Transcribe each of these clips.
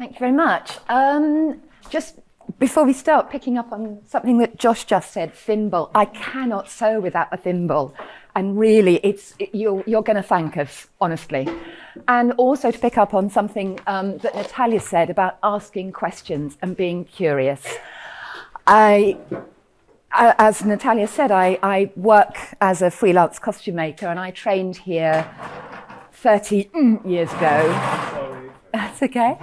Thank you very much. Just before we start, picking up on something that Josh just said, thimble. I cannot sew without a thimble. And really, you're going to thank us, honestly. And also to pick up on something that Natalia said about asking questions and being curious. As Natalia said, I work as a freelance costume maker, and I trained here 30 years ago. Sorry. That's okay.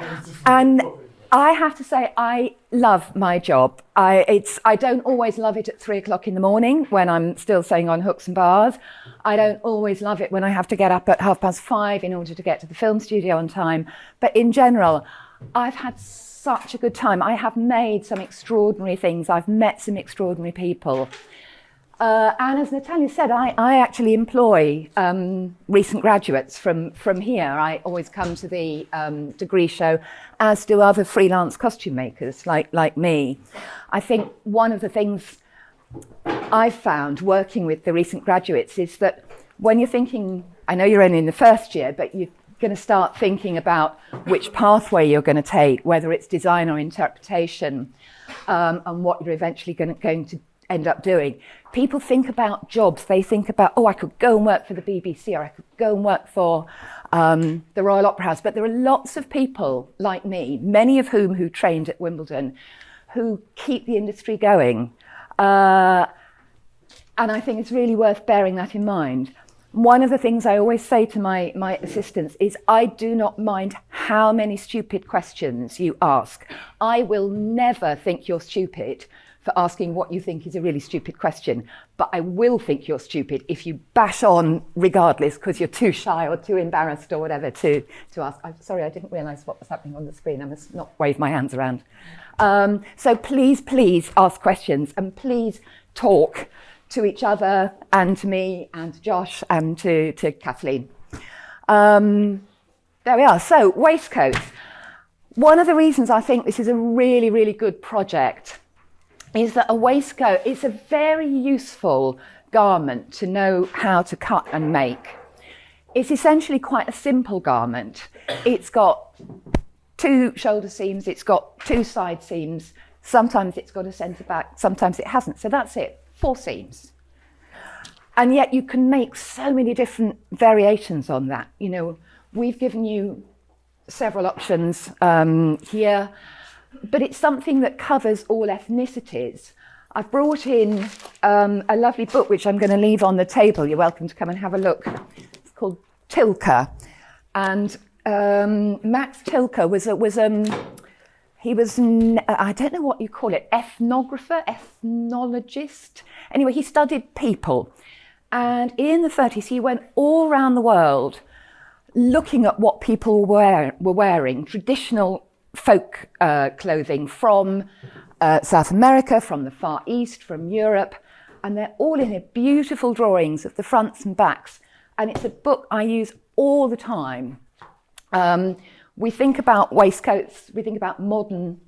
And I have to say, I love my job. I don't always love it at 3 o'clock in the morning when I'm still sewing on hooks and bars. I don't always love it when I have to get up at 5:30 in order to get to the film studio on time. But in general, I've had such a good time. I have made some extraordinary things. I've met some extraordinary people. And as Natalia said, I actually employ recent graduates from here. I always come to the degree show, as do other freelance costume makers like me. I think one of the things I've found working with the recent graduates is that when you're thinking, I know you're only in the first year, but you're going to start thinking about which pathway you're going to take, whether it's design or interpretation, and what you're eventually going to end up doing. People think about jobs. They think about, I could go and work for the BBC, or I could go and work for the Royal Opera House. But there are lots of people like me, many of whom who trained at Wimbledon, who keep the industry going. And I think it's really worth bearing that in mind. One of the things I always say to my assistants is I do not mind how many stupid questions you ask. I will never think you're stupid for asking what you think is a really stupid question, but I will think you're stupid if you bash on regardless because you're too shy or too embarrassed or whatever to ask. I'm sorry, I didn't realise what was happening on the screen. I must not wave my hands around. So please ask questions, and please talk to each other and to me and to Josh and to Kathleen. There we are. So waistcoats. One of the reasons I think this is a really, really good project is that a waistcoat is a very useful garment to know how to cut and make. It's essentially quite a simple garment. It's got 2 shoulder seams, it's got 2 side seams, sometimes it's got a centre back, sometimes it hasn't. So that's it, 4 seams. And yet you can make so many different variations on that. You know, we've given you several options here, but it's something that covers all ethnicities. I've brought in a lovely book, which I'm going to leave on the table. You're welcome to come and have a look. It's called Tilke. And Max Tilke he was, I don't know what you call it, ethnologist. Anyway, he studied people. And in the 30s, he went all around the world looking at what people were wearing, traditional folk clothing from South America, from the Far East, from Europe, and they're all in here, beautiful drawings of the fronts and backs, and it's a book I use all the time. We think about waistcoats, we think about modern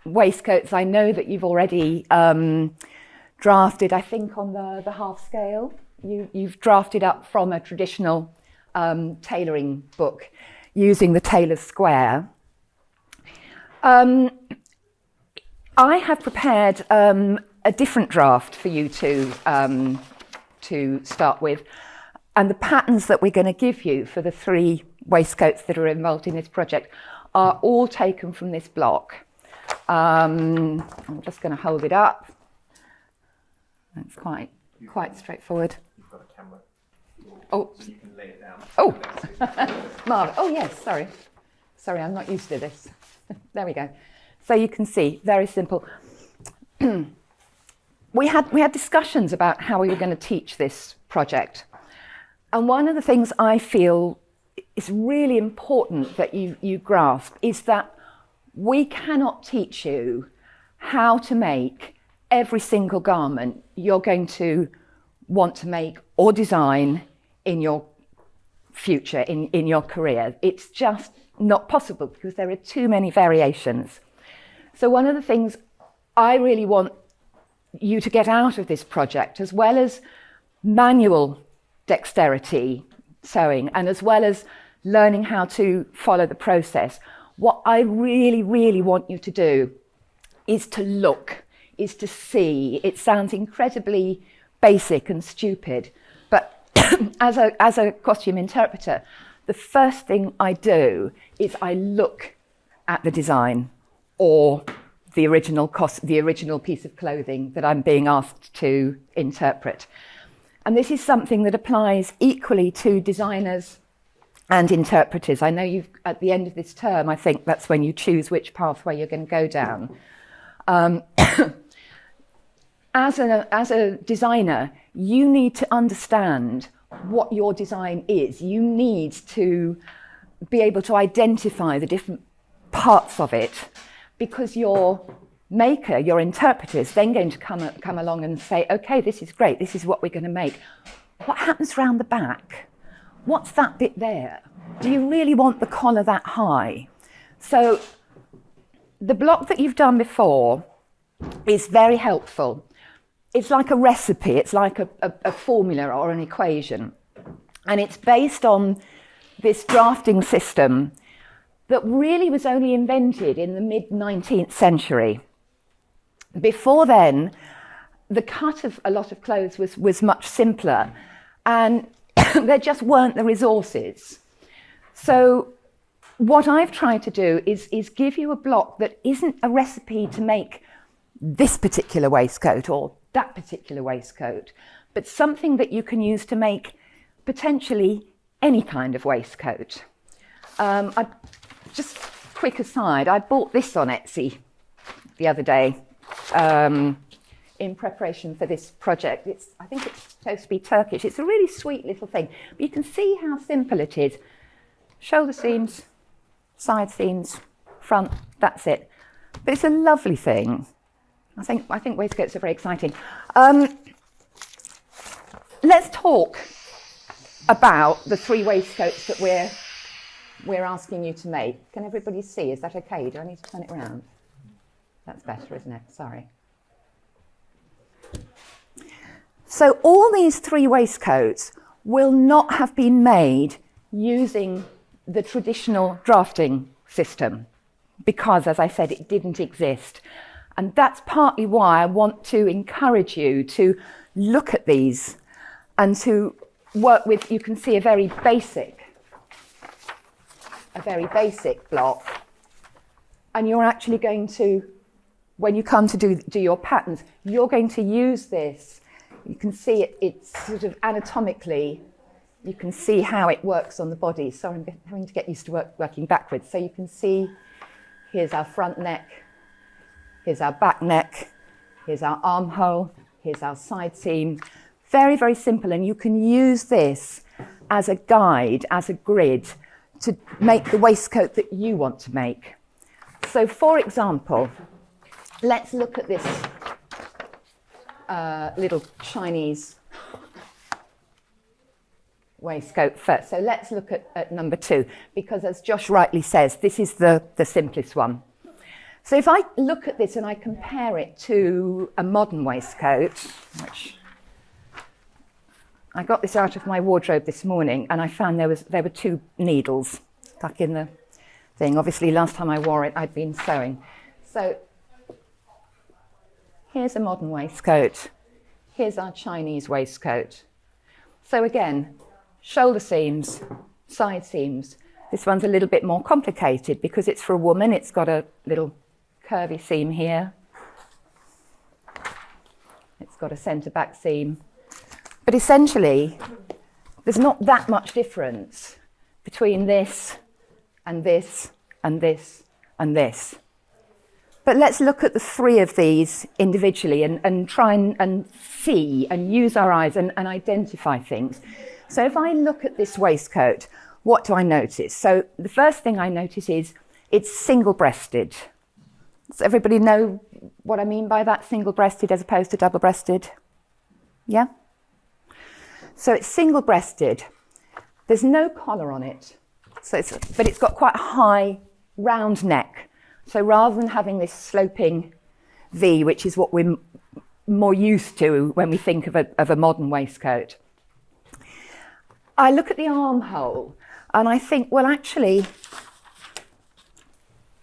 waistcoats. I know that you've already drafted, I think on the half scale, you've drafted up from a traditional tailoring book using the tailor's square. I have prepared a different draft for you to start with, and the patterns that we're going to give you for the 3 waistcoats that are involved in this project are all taken from this block. I'm just going to hold it up. It's quite straightforward. You've got a camera. Oh, so you can lay it down. Oh, Marv. Oh yes, sorry, I'm not used to this. There we go. So you can see, very simple. We had discussions about how we were going to teach this project. And one of the things I feel is really important that you grasp is that we cannot teach you how to make every single garment you're going to want to make or design in your future, in your career. It's just not possible because there are too many variations. So one of the things I really want you to get out of this project, as well as manual dexterity sewing and as well as learning how to follow the process, What I really, really want you to do is to look, is to see. It sounds incredibly basic and stupid, but as a costume interpreter, the first thing I do is I look at the design or the original piece of clothing that I'm being asked to interpret. And this is something that applies equally to designers and interpreters. I know at the end of this term, I think that's when you choose which pathway you're going to go down. As a designer, you need to understand what your design is. You need to be able to identify the different parts of it, because your maker, your interpreter, is then going to come along and say, okay, this is great, this is what we're going to make. What happens round the back? What's that bit there? Do you really want the collar that high? So the block that you've done before is very helpful. It's like a recipe, it's like a formula or an equation. And it's based on this drafting system that really was only invented in the mid-19th century. Before then, the cut of a lot of clothes was much simpler, and there just weren't the resources. So what I've tried to do is give you a block that isn't a recipe to make this particular waistcoat or that particular waistcoat, but something that you can use to make potentially any kind of waistcoat. Just quick aside, I bought this on Etsy the other day in preparation for this project. I think it's supposed to be Turkish. It's a really sweet little thing, but you can see how simple it is. Shoulder seams, side seams, front, that's it. But it's a lovely thing. I think waistcoats are very exciting. Let's talk about the 3 waistcoats that we're asking you to make. Can everybody see? Is that okay? Do I need to turn it around? That's better, isn't it? Sorry. So all these 3 waistcoats will not have been made using the traditional drafting system because, as I said, it didn't exist. And that's partly why I want to encourage you to look at these and to work with, you can see a very basic block. And you're actually going to, when you come to do your patterns, you're going to use this. You can see it's sort of anatomically, you can see how it works on the body. Sorry, I'm having to get used to working backwards. So you can see, here's our front neck, here's our back neck, here's our armhole, here's our side seam. Very, very simple, and you can use this as a guide, as a grid, to make the waistcoat that you want to make. So, for example, let's look at this little Chinese waistcoat first. So let's look at number 2, because as Josh rightly says, this is the simplest one. So if I look at this and I compare it to a modern waistcoat, which I got this out of my wardrobe this morning, and I found there were 2 needles stuck in the thing. Obviously, last time I wore it, I'd been sewing. So here's a modern waistcoat. Here's our Chinese waistcoat. So again, shoulder seams, side seams. This one's a little bit more complicated because it's for a woman. It's got a little curvy seam here. It's got a centre back seam. But essentially, there's not that much difference between this and this and this and this. But let's look at the 3 of these individually and try and see and use our eyes and identify things. So if I look at this waistcoat, what do I notice? So the first thing I notice is it's single-breasted. Does everybody know what I mean by that, single-breasted as opposed to double-breasted? Yeah? So it's single-breasted. There's no collar on it, but it's got quite a high, round neck. So rather than having this sloping V, which is what we're more used to when we think of a modern waistcoat, I look at the armhole and I think, well, actually,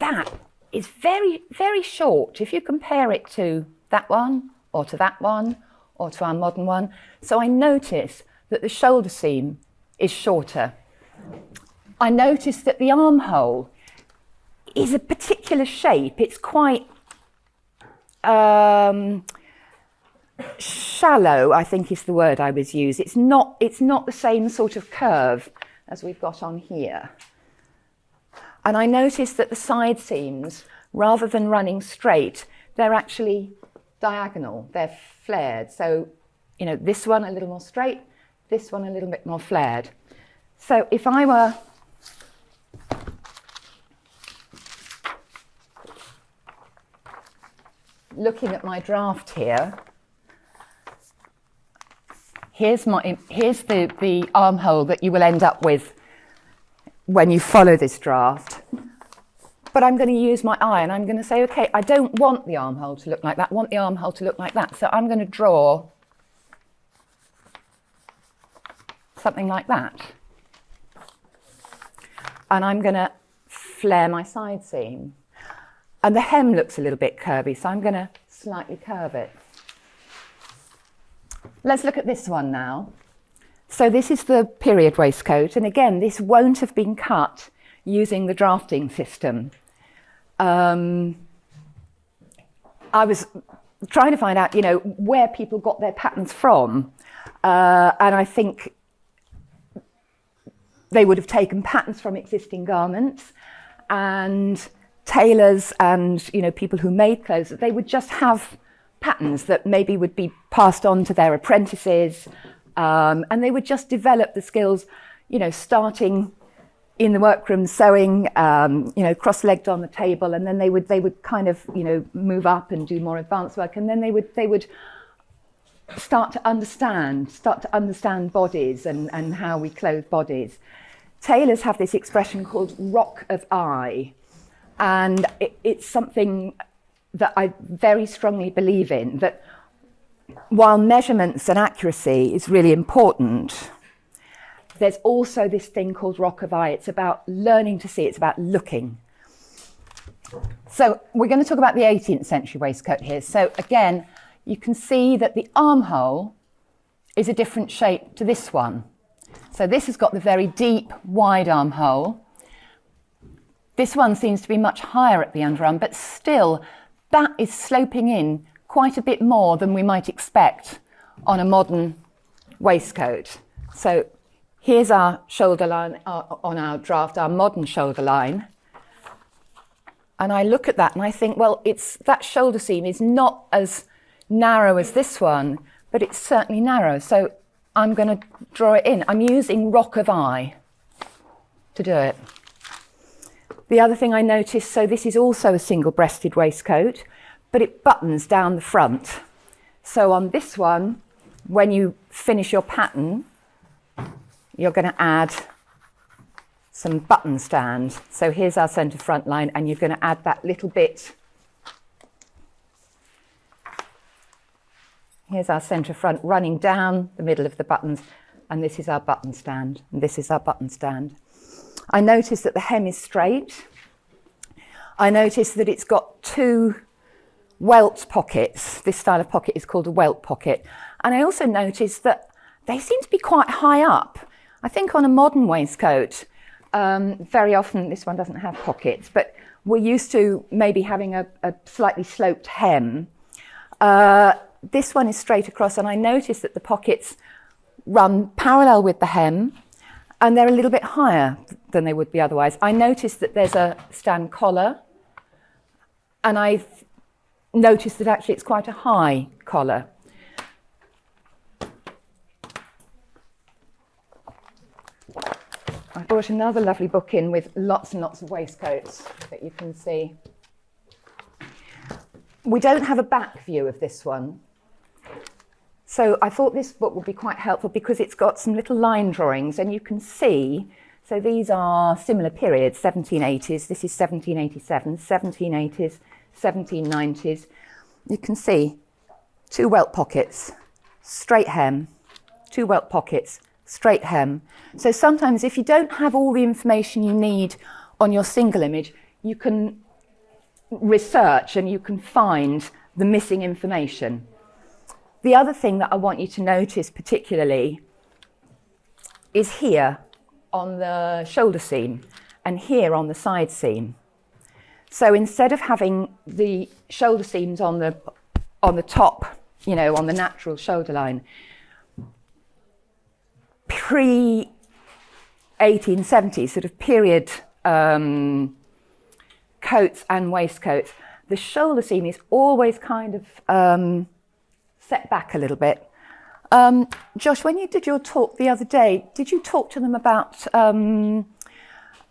that is very, very short if you compare it to that one or to that one or to our modern one. So I notice that the shoulder seam is shorter. I notice that the armhole is a particular shape. It's quite shallow, I think is the word I would use. It's not the same sort of curve as we've got on here. And I noticed that the side seams, rather than running straight, they're actually diagonal, they're flared. So, you know, this one a little more straight, this one a little bit more flared. So if I were looking at my draft here, here's the armhole that you will end up with when you follow this draft. But I'm going to use my eye and I'm going to say, okay, I don't want the armhole to look like that, I want the armhole to look like that. So I'm going to draw something like that. And I'm going to flare my side seam. And the hem looks a little bit curvy, so I'm going to slightly curve it. Let's look at this one now. So this is the period waistcoat, and again, this won't have been cut using the drafting system. I was trying to find out, you know, where people got their patterns from, and I think they would have taken patterns from existing garments, and tailors and, you know, people who made clothes, they would just have patterns that maybe would be passed on to their apprentices, and they would just develop the skills, you know, starting in the workroom sewing, you know, cross-legged on the table, and then they would kind of, you know, move up and do more advanced work, and then they would start to understand bodies and how we clothe bodies. Tailors have this expression called rock of eye, and it's something that I very strongly believe in, that while measurements and accuracy is really important, there's also this thing called rock of eye. It's about learning to see, it's about looking. So we're going to talk about the 18th century waistcoat here. So again, you can see that the armhole is a different shape to this one. So this has got the very deep, wide armhole. This one seems to be much higher at the underarm, but still that is sloping in quite a bit more than we might expect on a modern waistcoat. So here's our shoulder line on our draft, our modern shoulder line. And I look at that and I think, well, that shoulder seam is not as narrow as this one, but it's certainly narrow. So I'm going to draw it in. I'm using rock of eye to do it. The other thing I noticed, so this is also a single-breasted waistcoat, but it buttons down the front. So on this one, when you finish your pattern, you're going to add some button stand. So here's our centre front line, and you're going to add that little bit. Here's our centre front running down the middle of the buttons, and this is our button stand, and this is our button stand. I notice that the hem is straight. I notice that it's got two welt pockets. This style of pocket is called a welt pocket. And I also notice that they seem to be quite high up. I think on a modern waistcoat, very often this one doesn't have pockets, but we're used to maybe having a slightly sloped hem. This one is straight across, and I notice that the pockets run parallel with the hem, and they're a little bit higher than they would be otherwise. I noticed that there's a stand collar, and I've noticed that actually it's quite a high collar. I brought another lovely book in with lots and lots of waistcoats that you can see. We don't have a back view of this one. So I thought this book would be quite helpful because it's got some little line drawings, and you can see, so these are similar periods, 1780s, this is 1787, 1780s, 1790s. You can see two welt pockets, straight hem, two welt pockets, straight hem. So sometimes if you don't have all the information you need on your single image, you can research and you can find the missing information. The other thing that I want you to notice particularly is here on the shoulder seam and here on the side seam. So instead of having the shoulder seams on the top, you know, on the natural shoulder line, pre-1870s sort of period coats and waistcoats, the shoulder seam is always kind of set back a little bit. Josh, when you did your talk the other day, did you talk to them about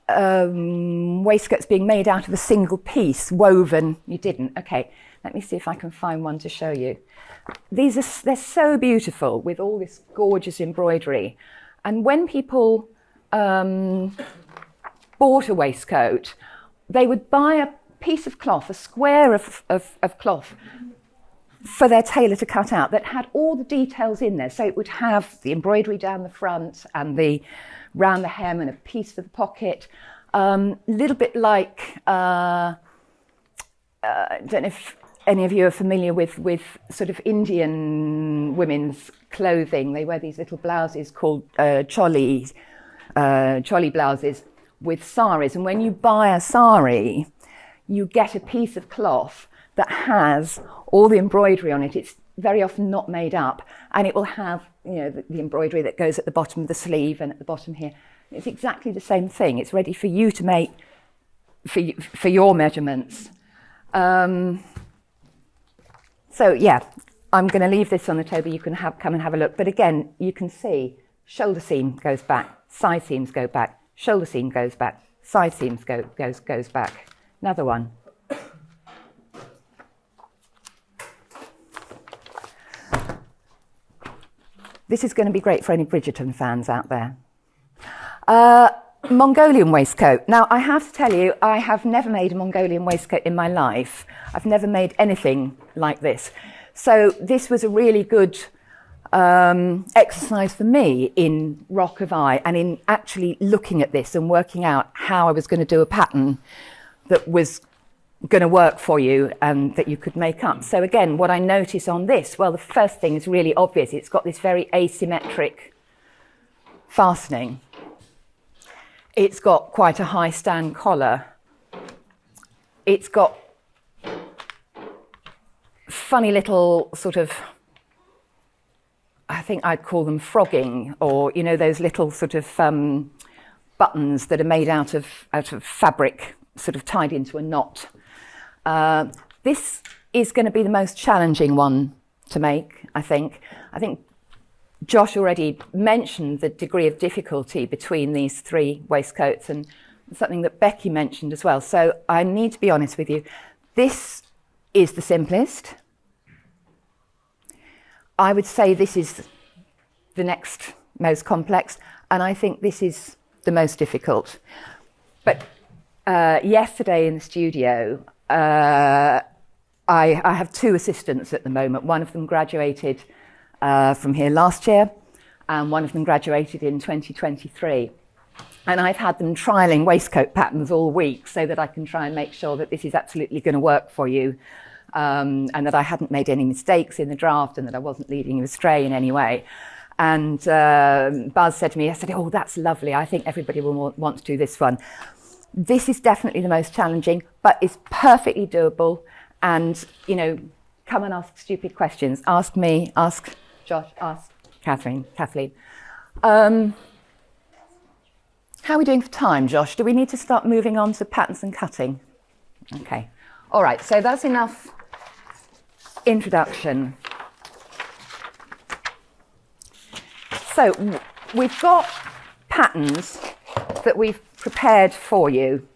waistcoats being made out of a single piece, woven? You didn't? Okay, let me see if I can find one to show you. They're so beautiful with all this gorgeous embroidery. And when people bought a waistcoat, they would buy a piece of cloth, a square of cloth, for their tailor to cut out that had all the details in there. So it would have the embroidery down the front and round the hem and a piece for the pocket. Little bit like, I don't know if any of you are familiar with sort of Indian women's clothing. They wear these little blouses called choli blouses with saris. And when you buy a sari, you get a piece of cloth that has all the embroidery on it. It's very often not made up, and it will have, you know, the embroidery that goes at the bottom of the sleeve and at the bottom here. It's exactly the same thing. It's ready for you to make for your measurements. So yeah, I'm going to leave this on the table. You can come and have a look. But again, you can see shoulder seam goes back, side seams go back, shoulder seam goes back, side seams goes back. Another one. This is going to be great for any Bridgerton fans out there. Mongolian waistcoat. Now, I have to tell you, I have never made a Mongolian waistcoat in my life. I've never made anything like this. So this was a really good exercise for me in rock of eye and in actually looking at this and working out how I was going to do a pattern that was going to work for you and that you could make up. So again, what I notice on this, well, the first thing is really obvious. It's got this very asymmetric fastening. It's got quite a high stand collar. It's got funny little sort of, I think I'd call them frogging, or, you know, those little sort of buttons that are made out of fabric, sort of tied into a knot. This is going to be the most challenging one to make, I think. I think Josh already mentioned the degree of difficulty between these three waistcoats, and something that Becky mentioned as well. So I need to be honest with you. This is the simplest. I would say this is the next most complex, and I think this is the most difficult. But yesterday in the studio, I have two assistants at the moment. One of them graduated from here last year, and one of them graduated in 2023. And I've had them trialling waistcoat patterns all week so that I can try and make sure that this is absolutely going to work for you, and that I hadn't made any mistakes in the draft and that I wasn't leading you astray in any way. And Buzz said to me yesterday, "Oh, that's lovely. I think everybody will want to do this one." This is definitely the most challenging, but it's perfectly doable. And, you know, come and ask stupid questions. Ask me, ask Josh, ask Kathleen. How are we doing for time, Josh? Do we need to start moving on to patterns and cutting? Okay. All right, so that's enough introduction. So we've got patterns that we've prepared for you.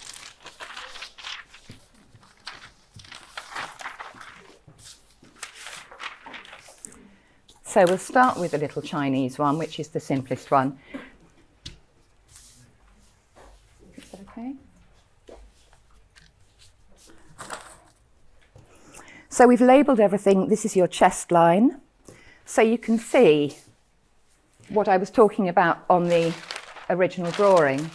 So we'll start with the little Chinese one, which is the simplest one. Is that okay? So we've labelled everything. This is your chest line. So you can see what I was talking about on the original drawing.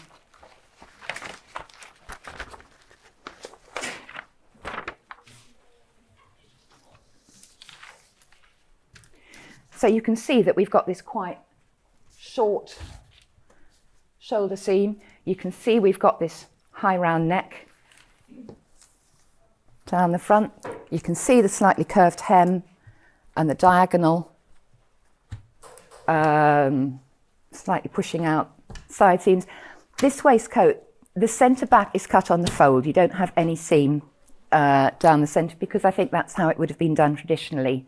So you can see that we've got this quite short shoulder seam. You can see we've got this high round neck down the front. You can see the slightly curved hem and the diagonal slightly pushing out side seams. This waistcoat, the centre back is cut on the fold. You don't have any seam down the centre because I think that's how it would have been done traditionally.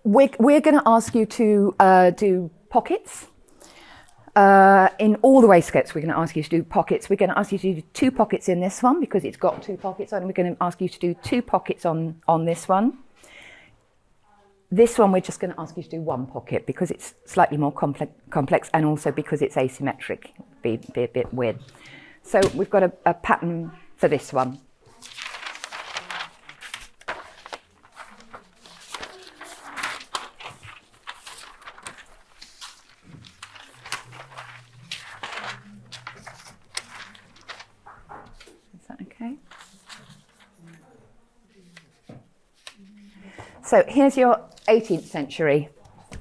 We're going to ask you to do pockets. In all the waistcoats, we're going to ask you to do pockets. We're going to ask you to do 2 pockets in this one because it's got 2 pockets on. We're going to ask you to do 2 pockets on this one. This one, we're just going to ask you to do 1 pocket because it's slightly more complex and also because it's asymmetric. Be a bit weird. So we've got a pattern for this one. Okay. So here's your 18th century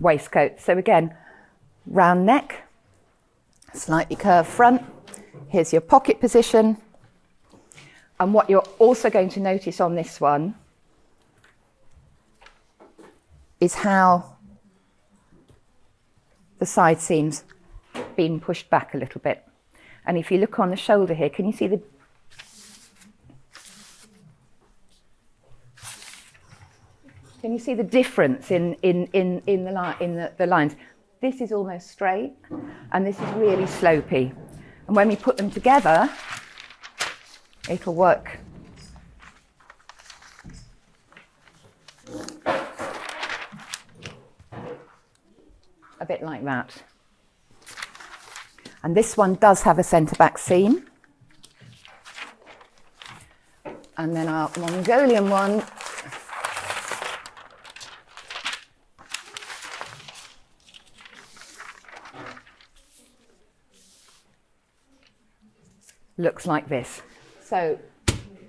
waistcoat. So again, round neck, slightly curved front. Here's your pocket position. And what you're also going to notice on this one is how the side seams been pushed back a little bit. And if you look on the shoulder here, can you see the difference in the lines? This is almost straight, and this is really slopey. And when we put them together, it'll work. A bit like that. And this one does have a centre back seam. And then our Mongolian one looks like this. So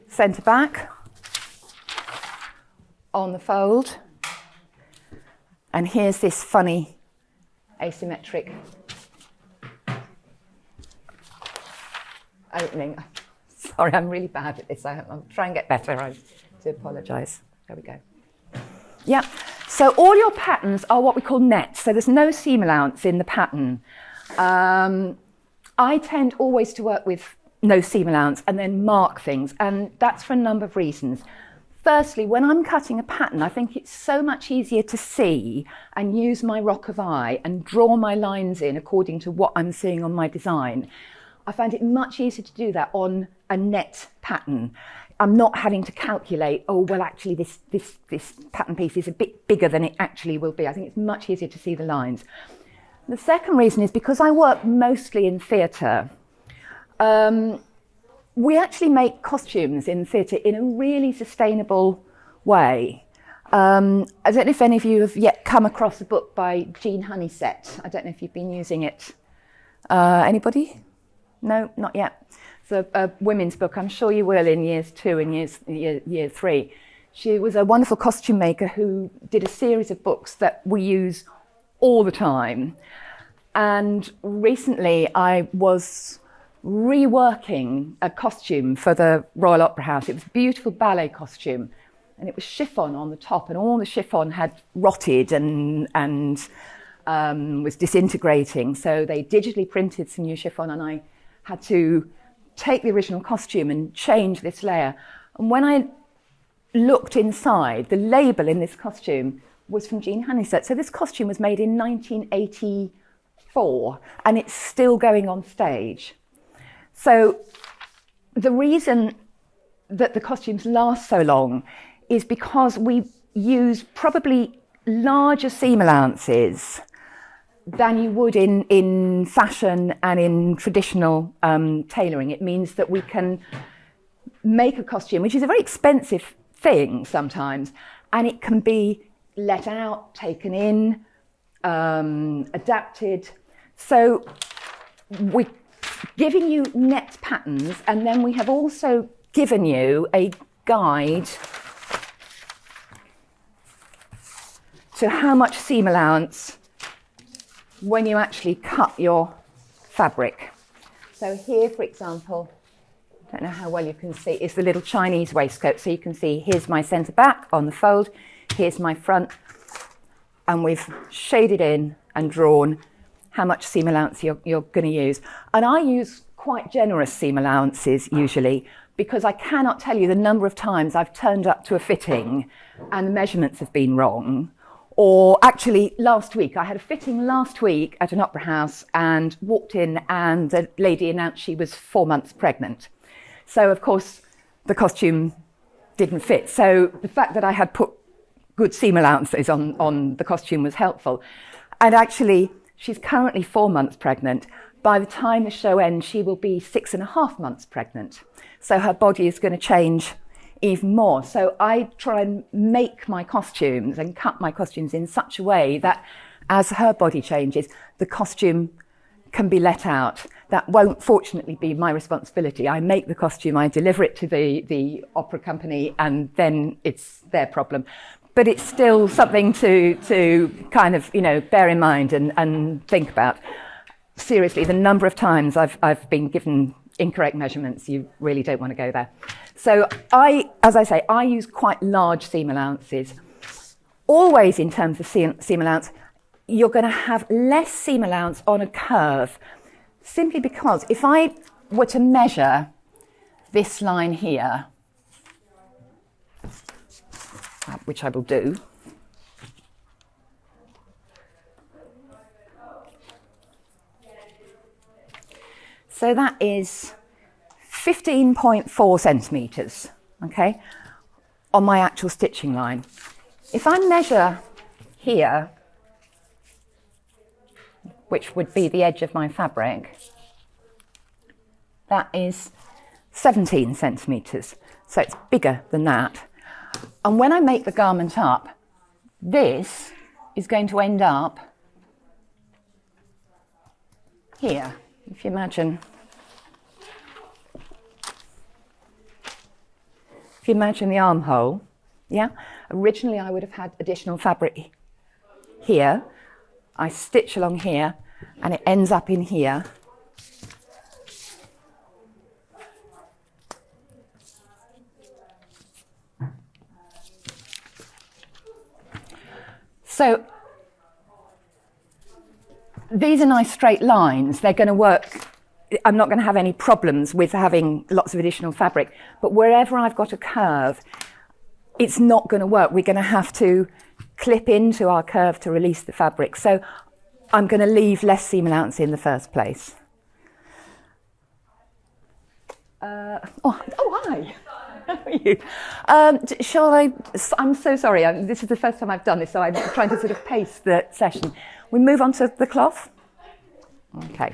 centre back on the fold, and here's this funny asymmetric opening. Sorry, I'm really bad at this. I'll try and get better. I do apologise. There we go. Yeah, so all your patterns are what we call nets, so there's no seam allowance in the pattern. I tend always to work with no seam allowance and then mark things, and that's for a number of reasons. Firstly, when I'm cutting a pattern, I think it's so much easier to see and use my rock of eye and draw my lines in according to what I'm seeing on my design. I find it much easier to do that on a net pattern. I'm not having to calculate, oh, well, actually, this pattern piece is a bit bigger than it actually will be. I think it's much easier to see the lines. The second reason is because I work mostly in theatre. We actually make costumes in theatre in a really sustainable way. I don't know if any of you have yet come across a book by Jean Honeysett. I don't know if you've been using it. Anybody? No, not yet. It's a women's book. I'm sure you will in years 2 and year 3. She was a wonderful costume maker who did a series of books that we use all the time. And recently I was reworking a costume for the Royal Opera House. It was a beautiful ballet costume, and it was chiffon on the top, and all the chiffon had rotted and was disintegrating. So they digitally printed some new chiffon, and I had to take the original costume and change this layer. And when I looked inside, the label in this costume was from Jean Honeysett. So this costume was made in 1984, and it's still going on stage. So the reason that the costumes last so long is because we use probably larger seam allowances than you would in fashion and in traditional tailoring. It means that we can make a costume, which is a very expensive thing sometimes, and it can be let out, taken in, adapted. So we're giving you net patterns, and then we have also given you a guide to how much seam allowance when you actually cut your fabric. So here, for example, I don't know how well you can see, it's the little Chinese waistcoat. So you can see here's my centre back on the fold, here's my front, and we've shaded in and drawn how much seam allowance you're going to use. And I use quite generous seam allowances usually, because I cannot tell you the number of times I've turned up to a fitting and the measurements have been wrong. Or actually last week, I had a fitting last week at an opera house and walked in and the lady announced she was 4 months pregnant. So of course the costume didn't fit. So the fact that I had put good seam allowances on the costume was helpful. And actually she's currently 4 months pregnant. By the time the show ends, she will be 6.5 months pregnant. So her body is going to change even more. So I try and make my costumes and cut my costumes in such a way that as her body changes, the costume can be let out. That won't fortunately be my responsibility. I make the costume, I deliver it to the opera company, and then it's their problem. But it's still something to kind of, bear in mind and think about. Seriously, the number of times I've been given incorrect measurements, you really don't want to go there. So as I say, I use quite large seam allowances. Always in terms of seam allowance, you're going to have less seam allowance on a curve, simply because if I were to measure this line here, which I will do, so that is 15.4 centimetres, okay, on my actual stitching line. If I measure here, which would be the edge of my fabric, that is 17 centimetres, so it's bigger than that. And when I make the garment up, this is going to end up here, if you imagine. If you imagine the armhole, yeah? Originally I would have had additional fabric here. I stitch along here and it ends up in here. So these are nice straight lines. They're going to work. I'm not going to have any problems with having lots of additional fabric, but wherever I've got a curve, it's not going to work. We're going to have to clip into our curve to release the fabric. So I'm going to leave less seam allowance in the first place. Hi. How are you? Shall I? I'm so sorry. This is the first time I've done this, so I'm trying to sort of pace the session. We move on to the cloth. Okay.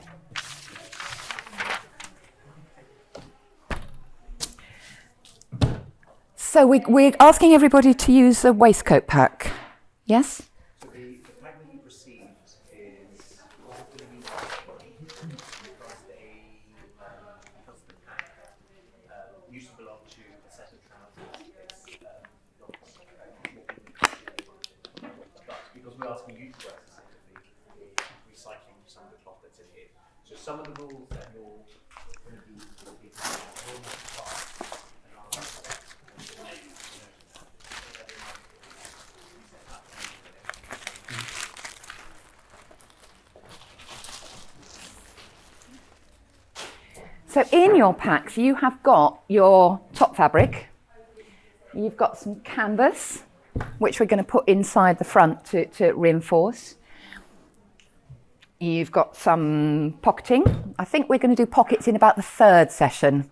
So we're asking everybody to use a waistcoat pack. Yes? So the pack that you've received is also going to be because the pack used to belong to a set of trousers. It's not but because we're asking you to work specifically, we're recycling some of the cloth that's in here. So some of the rules that you're going to be So in your packs, you have got your top fabric. You've got some canvas, which we're going to put inside the front to reinforce. You've got some pocketing. I think we're going to do pockets in about the third session.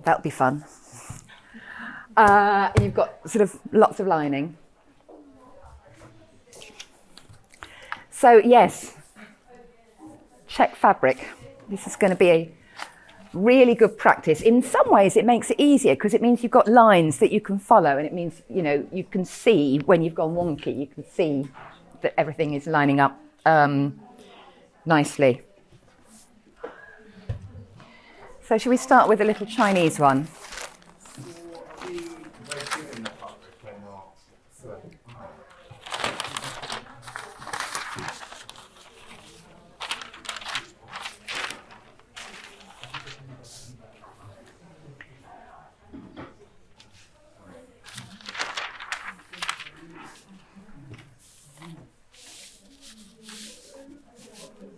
That'll be fun. You've got sort of lots of lining. So yes, check fabric. This is going to be a really good practice. In some ways it makes it easier because it means you've got lines that you can follow, and it means you can see when you've gone wonky, you can see that everything is lining up nicely. So should we start with a little Chinese one? given the fabric, we're not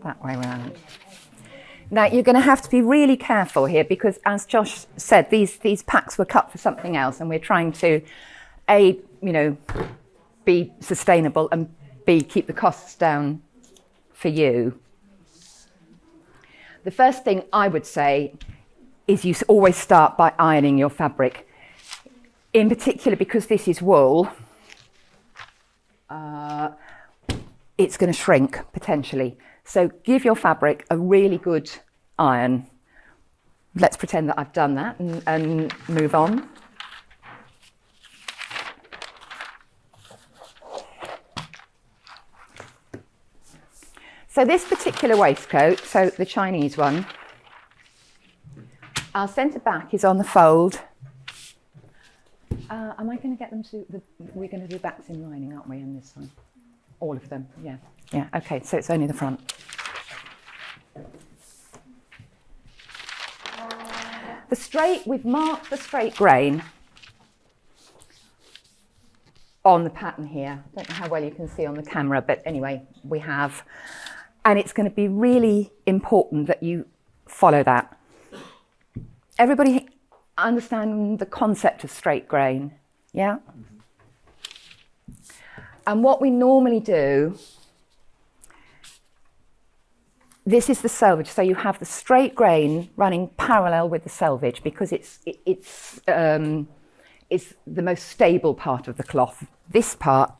that way around. Now you're going to have to be really careful here because, as Josh said, these packs were cut for something else, and we're trying to, A, be sustainable, and B, keep the costs down for you. The first thing I would say is you always start by ironing your fabric. In particular, because this is wool, it's going to shrink potentially. So give your fabric a really good iron. Let's pretend that I've done that and move on. So this particular waistcoat, so the Chinese one, our centre back is on the fold. Am I going to get them to, we're going to do backs in lining, aren't we, in this one? All of them, yeah. Yeah, okay, so it's only the front. The straight, we've marked the straight grain on the pattern here. I don't know how well you can see on the camera, but anyway, we have. And it's going to be really important that you follow that. Everybody understand the concept of straight grain, yeah? And what we normally do, this is the selvage, so you have the straight grain running parallel with the selvage because it's the most stable part of the cloth. This part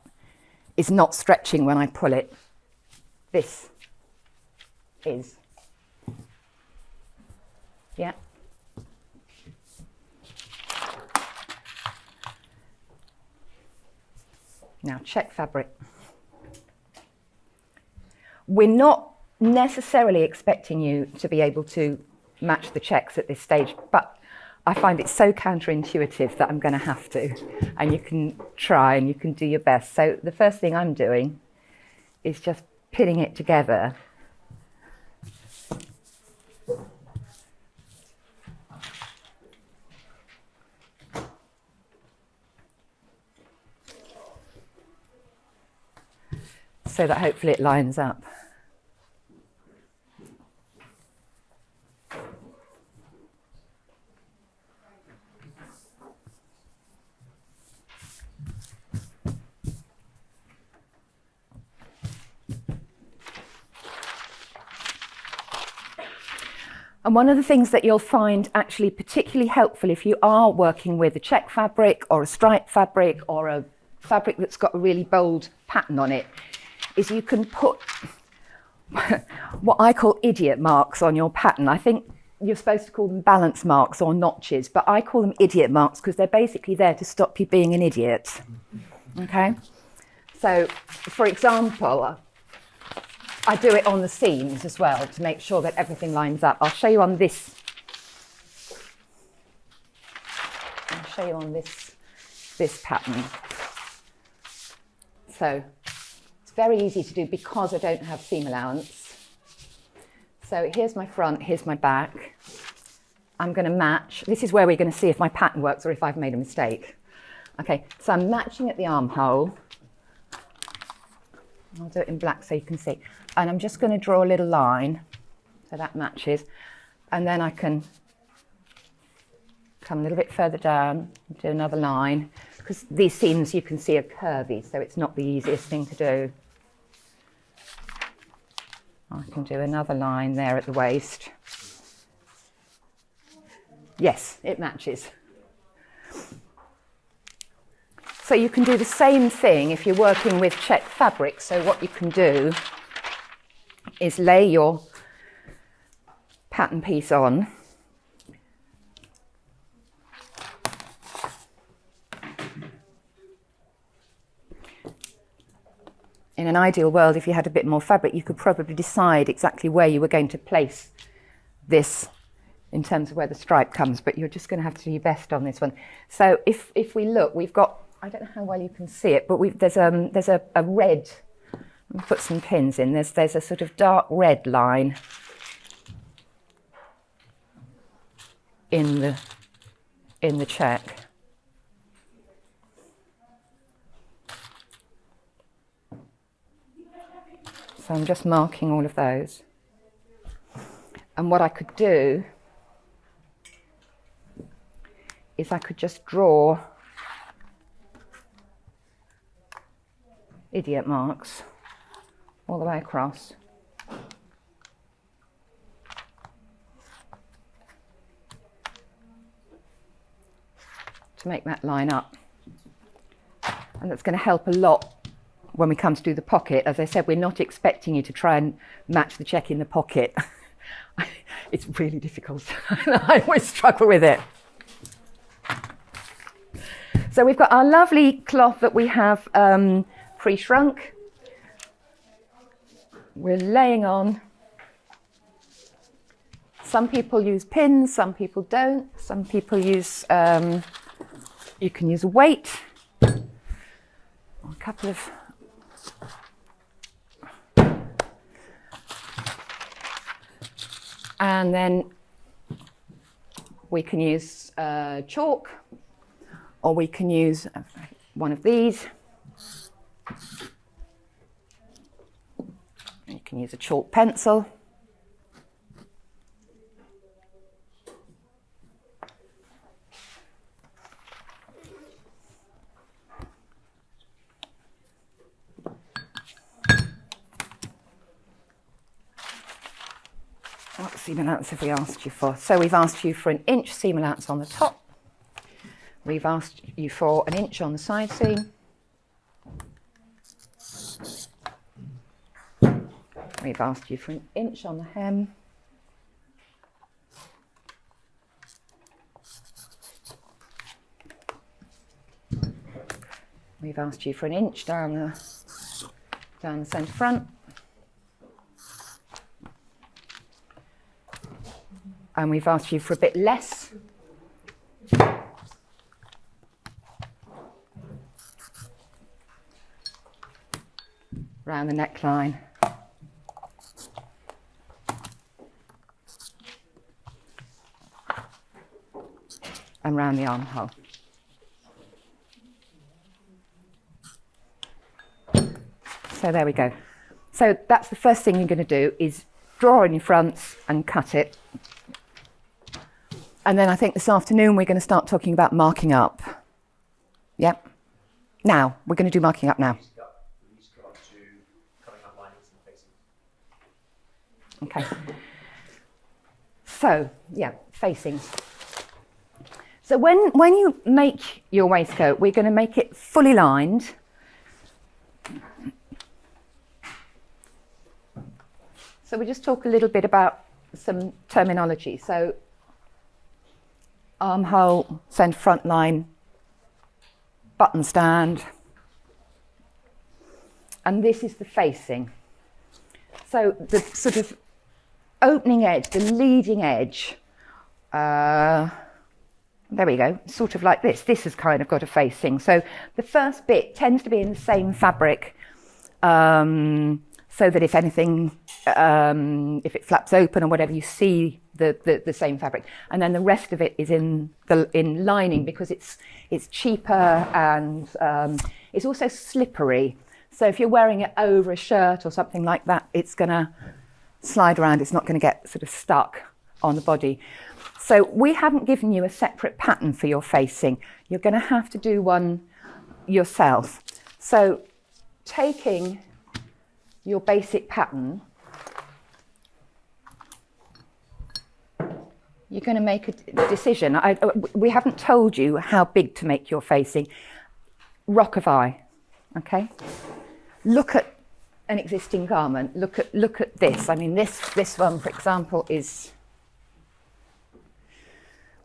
is not stretching when I pull it. This is. Yeah. Now, check fabric. We're not necessarily expecting you to be able to match the checks at this stage, but I find it so counterintuitive that I'm going to have to. And you can try and you can do your best. So the first thing I'm doing is just pinning it together. So that hopefully it lines up. And one of the things that you'll find actually particularly helpful if you are working with a check fabric or a stripe fabric or a fabric that's got a really bold pattern on it is you can put what I call idiot marks on your pattern. I think you're supposed to call them balance marks or notches, but I call them idiot marks because they're basically there to stop you being an idiot. Okay? So, for example, I do it on the seams as well to make sure that everything lines up. I'll show you on this. I'll show you on this pattern. So it's very easy to do because I don't have seam allowance. So here's my front, here's my back. I'm going to match. This is where we're going to see if my pattern works or if I've made a mistake. Okay, so I'm matching at the armhole. I'll do it in black so you can see. And I'm just going to draw a little line so that matches. And then I can come a little bit further down and do another line. Because these seams you can see are curvy, so it's not the easiest thing to do. I can do another line there at the waist. Yes, it matches. So you can do the same thing if you're working with check fabric. So what you can do is lay your pattern piece on. In an ideal world, if you had a bit more fabric, you could probably decide exactly where you were going to place this in terms of where the stripe comes, but you're just going to have to do your best on this one. So if we look, we've got, I don't know how well you can see it, but there's a red, I'll put some pins in, there's a sort of dark red line in the check. So I'm just marking all of those. And what I could do is I could just draw idiot marks all the way across. To make that line up. And that's going to help a lot when we come to do the pocket. As I said, we're not expecting you to try and match the check in the pocket. It's really difficult. I always struggle with it. So we've got our lovely cloth that we have pre-shrunk. We're laying on. Some people use pins, some people don't. Some people use, you can use a weight. A couple of and then we can use chalk, or we can use one of these. You can use a chalk pencil. What seam allowance have we asked you for? So we've asked you for an inch seam allowance on the top. We've asked you for an inch on the side seam. We've asked you for an inch on the hem. We've asked you for an inch down the centre front. And we've asked you for a bit less. Around the neckline. And round the armhole. So there we go. So that's the first thing you're going to do, is draw on your fronts and cut it. And then I think this afternoon we're going to start talking about marking up. Yep. Now, we're going to do marking up now. Okay. So, yeah, facings. So when you make your waistcoat, we're going to make it fully lined. So we just talk a little bit about some terminology. So armhole, centre front line, button stand, and this is the facing. So the sort of opening edge, the leading edge, there we go, sort of like this. This has kind of got a facing. So the first bit tends to be in the same fabric, so that if anything, if it flaps open or whatever, you see the same fabric. And then the rest of it is in lining, because it's cheaper and it's also slippery. So if you're wearing it over a shirt or something like that, it's going to slide around. It's not going to get sort of stuck on the body. So we haven't given you a separate pattern for your facing. You're going to have to do one yourself. So taking your basic pattern, you're going to make a decision. We haven't told you how big to make your facing. Rock of eye, okay? Look at an existing garment. Look at this. I mean, this one, for example, is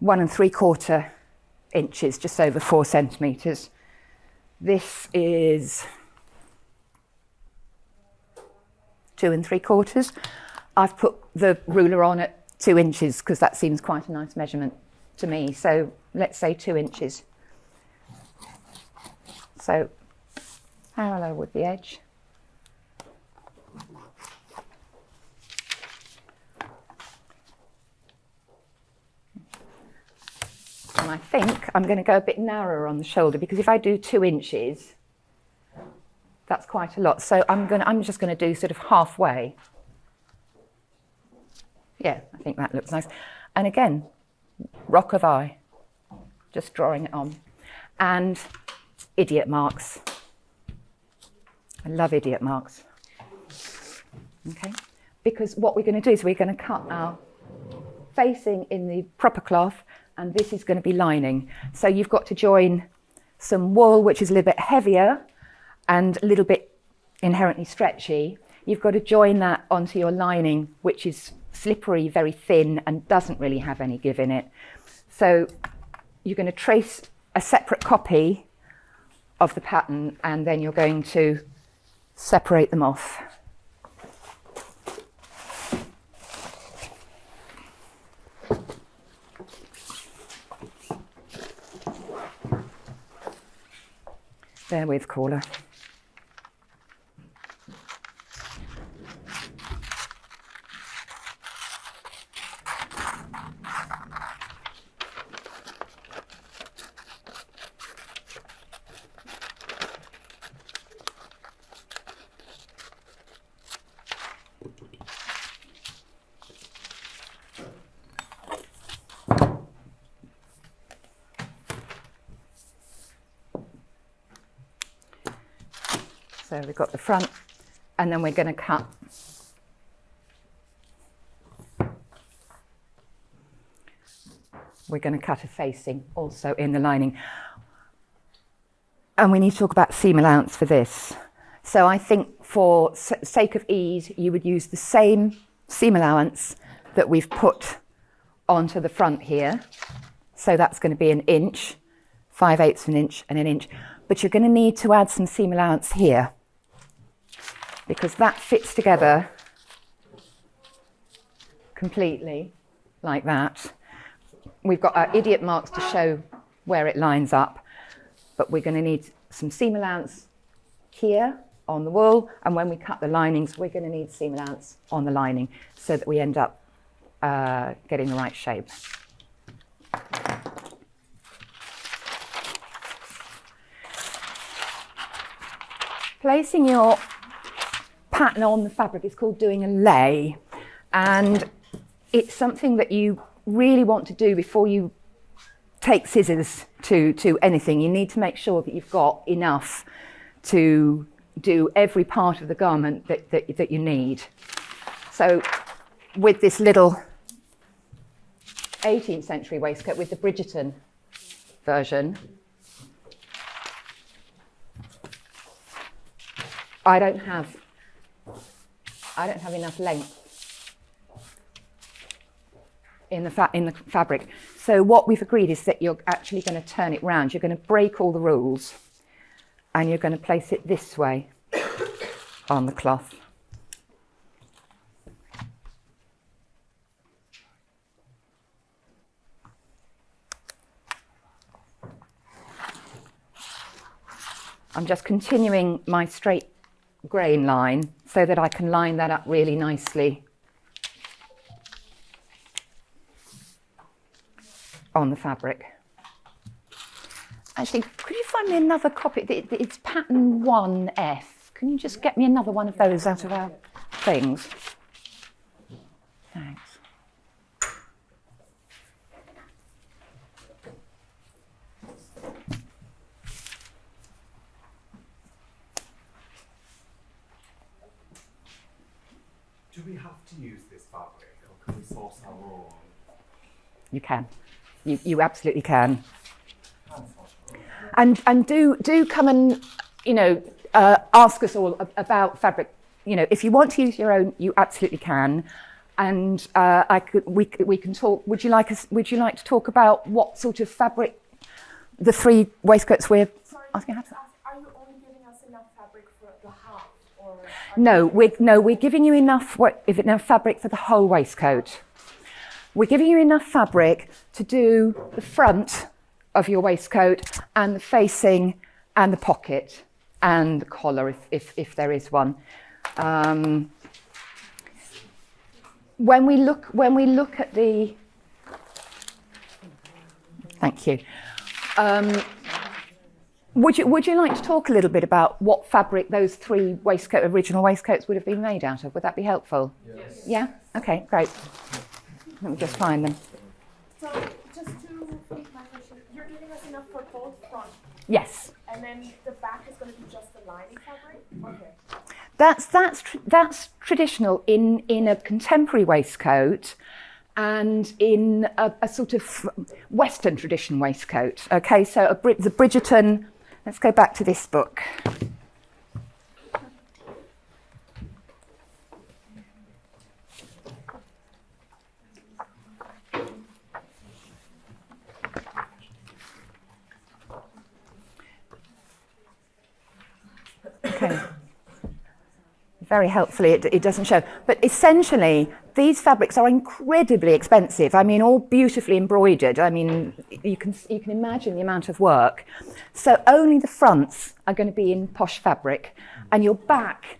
1 3/4 inches, just over 4 centimetres. This is 2 3/4. I've put the ruler on at 2 inches because that seems quite a nice measurement to me. So let's say 2 inches. So parallel with the edge. And I think I'm going to go a bit narrower on the shoulder, because if I do 2 inches, that's quite a lot. So I'm just going to do sort of halfway. Yeah, I think that looks nice. And again, rock of eye, just drawing it on. And idiot marks. I love idiot marks. Okay, because what we're going to do is we're going to cut our facing in the proper cloth, and this is going to be lining. So you've got to join some wool, which is a little bit heavier and a little bit inherently stretchy. You've got to join that onto your lining, which is slippery, very thin, and doesn't really have any give in it. So you're going to trace a separate copy of the pattern, and then you're going to separate them off. Bear with, caller. So we've got the front, and then we're going to cut a facing also in the lining. And we need to talk about seam allowance for this. So I think for sake of ease, you would use the same seam allowance that we've put onto the front here. So that's going to be 1 inch, 5/8 of an inch and 1 inch. But you're going to need to add some seam allowance here, because that fits together completely like that. We've got our idiot marks to show where it lines up, but we're going to need some seam allowance here on the wool, and when we cut the linings, we're going to need seam allowance on the lining so that we end up getting the right shape. Placing your pattern on the fabric is called doing a lay, and it's something that you really want to do before you take scissors to anything. You need to make sure that you've got enough to do every part of the garment that you need. So with this little 18th century waistcoat, with the Bridgerton version, I don't have enough length in the fabric. So what we've agreed is that you're actually going to turn it round. You're going to break all the rules, and you're going to place it this way on the cloth. I'm just continuing my straight grain line so that I can line that up really nicely on the fabric. Actually, could you find me another copy? It's pattern 1F. Can you just get me another one of those out of our things? Thanks. Do we have to use this fabric, or can we source our own? You can. You absolutely can. And do come and ask us all about fabric. If you want to use your own, you absolutely can. And we can talk. Would you like to talk about what sort of fabric the 3 waistcoats we're asking? Are you only giving us enough fabric for the half, or? We're giving you enough fabric for the whole waistcoat. We're giving you enough fabric to do the front of your waistcoat and the facing and the pocket and the collar if there is one. When we look at the, thank you. Would you like to talk a little bit about what fabric those 3 original waistcoats would have been made out of? Would that be helpful? Yes. Yeah? Okay, great. Let me just find them. So just to finish my question, you're giving us enough for both front, Yes. and then the back is going to be just the lining fabric? Okay. That's traditional in a contemporary waistcoat and in a sort of Western tradition waistcoat. Okay, so the Bridgerton, let's go back to this book. Okay. Very helpfully, it doesn't show. But essentially, these fabrics are incredibly expensive. I mean, all beautifully embroidered. I mean, you can imagine the amount of work. So only the fronts are going to be in posh fabric. And your back,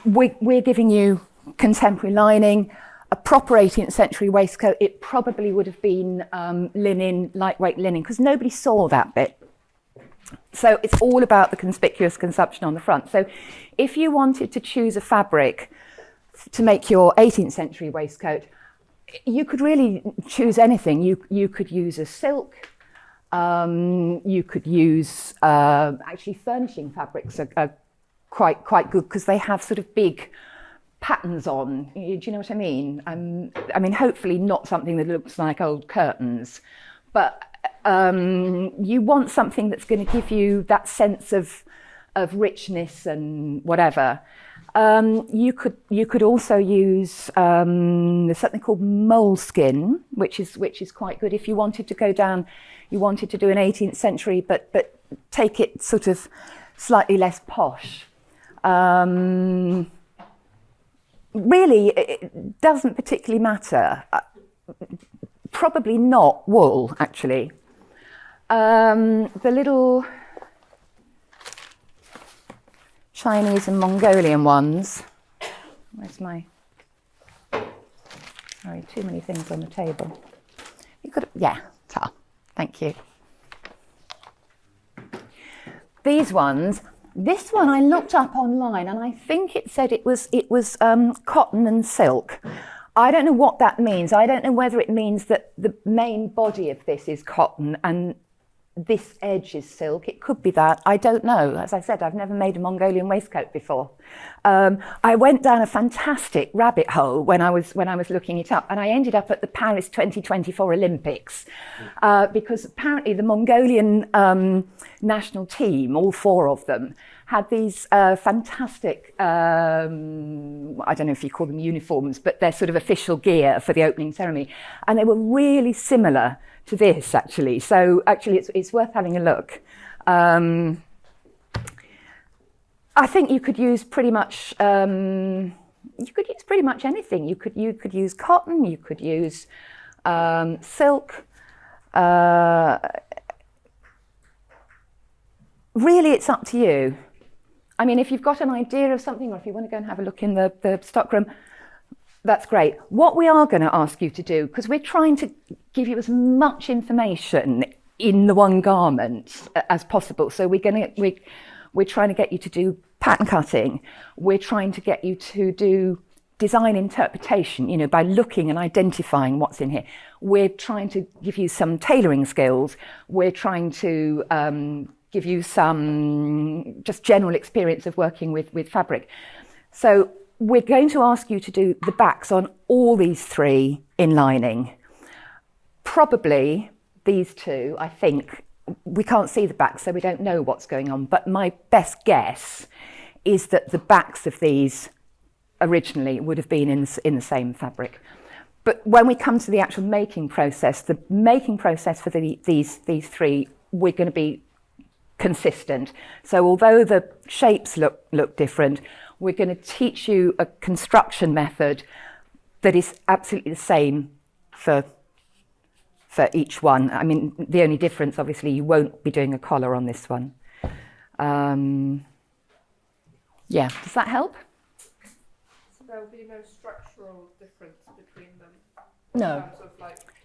we're giving you contemporary lining. A proper 18th century waistcoat, it probably would have been linen, lightweight linen, because nobody saw that bit. So it's all about the conspicuous consumption on the front. So if you wanted to choose a fabric to make your 18th century waistcoat, you could really choose anything. You could use a silk. You could use actually furnishing fabrics are quite good because they have sort of big patterns on. Do you know what I mean? I mean, hopefully not something that looks like old curtains, but you want something that's going to give you that sense of richness and whatever. You could also use there's something called moleskin, which is quite good if you wanted to go down. You wanted to do an 18th century, but take it sort of slightly less posh. Really, it doesn't particularly matter. Probably not wool, actually. The little Chinese and Mongolian ones. Where's my... Sorry, too many things on the table. You could... Yeah, thank you. These ones... This one I looked up online and I think it said it was cotton and silk. I don't know what that means. I don't know whether it means that the main body of this is cotton and this edge is silk. It could be that. I don't know. As I said, I've never made a Mongolian waistcoat before. I went down a fantastic rabbit hole when I was looking it up, and I ended up at the Paris 2024 Olympics because apparently the Mongolian national team, all four of them, had these fantastic, I don't know if you call them uniforms, but they're sort of official gear for the opening ceremony. And they were really similar to this, actually. So actually, it's worth having a look. I think you could use pretty much anything. You could use cotton. You could use silk. Really, it's up to you. I mean, if you've got an idea of something, or if you want to go and have a look in the stockroom, that's great. What we are going to ask you to do, because we're trying to give you as much information in the one garment as possible. So we're trying to get you to do pattern cutting. We're trying to get you to do design interpretation, by looking and identifying what's in here. We're trying to give you some tailoring skills. We're trying to give you some just general experience of working with fabric. So we're going to ask you to do the backs on all these three in lining. Probably these two, I think, we can't see the backs, so we don't know what's going on. But my best guess is that the backs of these originally would have been in the same fabric. But when we come to the actual making process, the making process for these three, we're going to be consistent. So although the shapes look different, we're going to teach you a construction method that is absolutely the same for each one. I mean, the only difference, obviously, you won't be doing a collar on this one. Yeah, does that help? So there will be no structural difference between them No. in terms of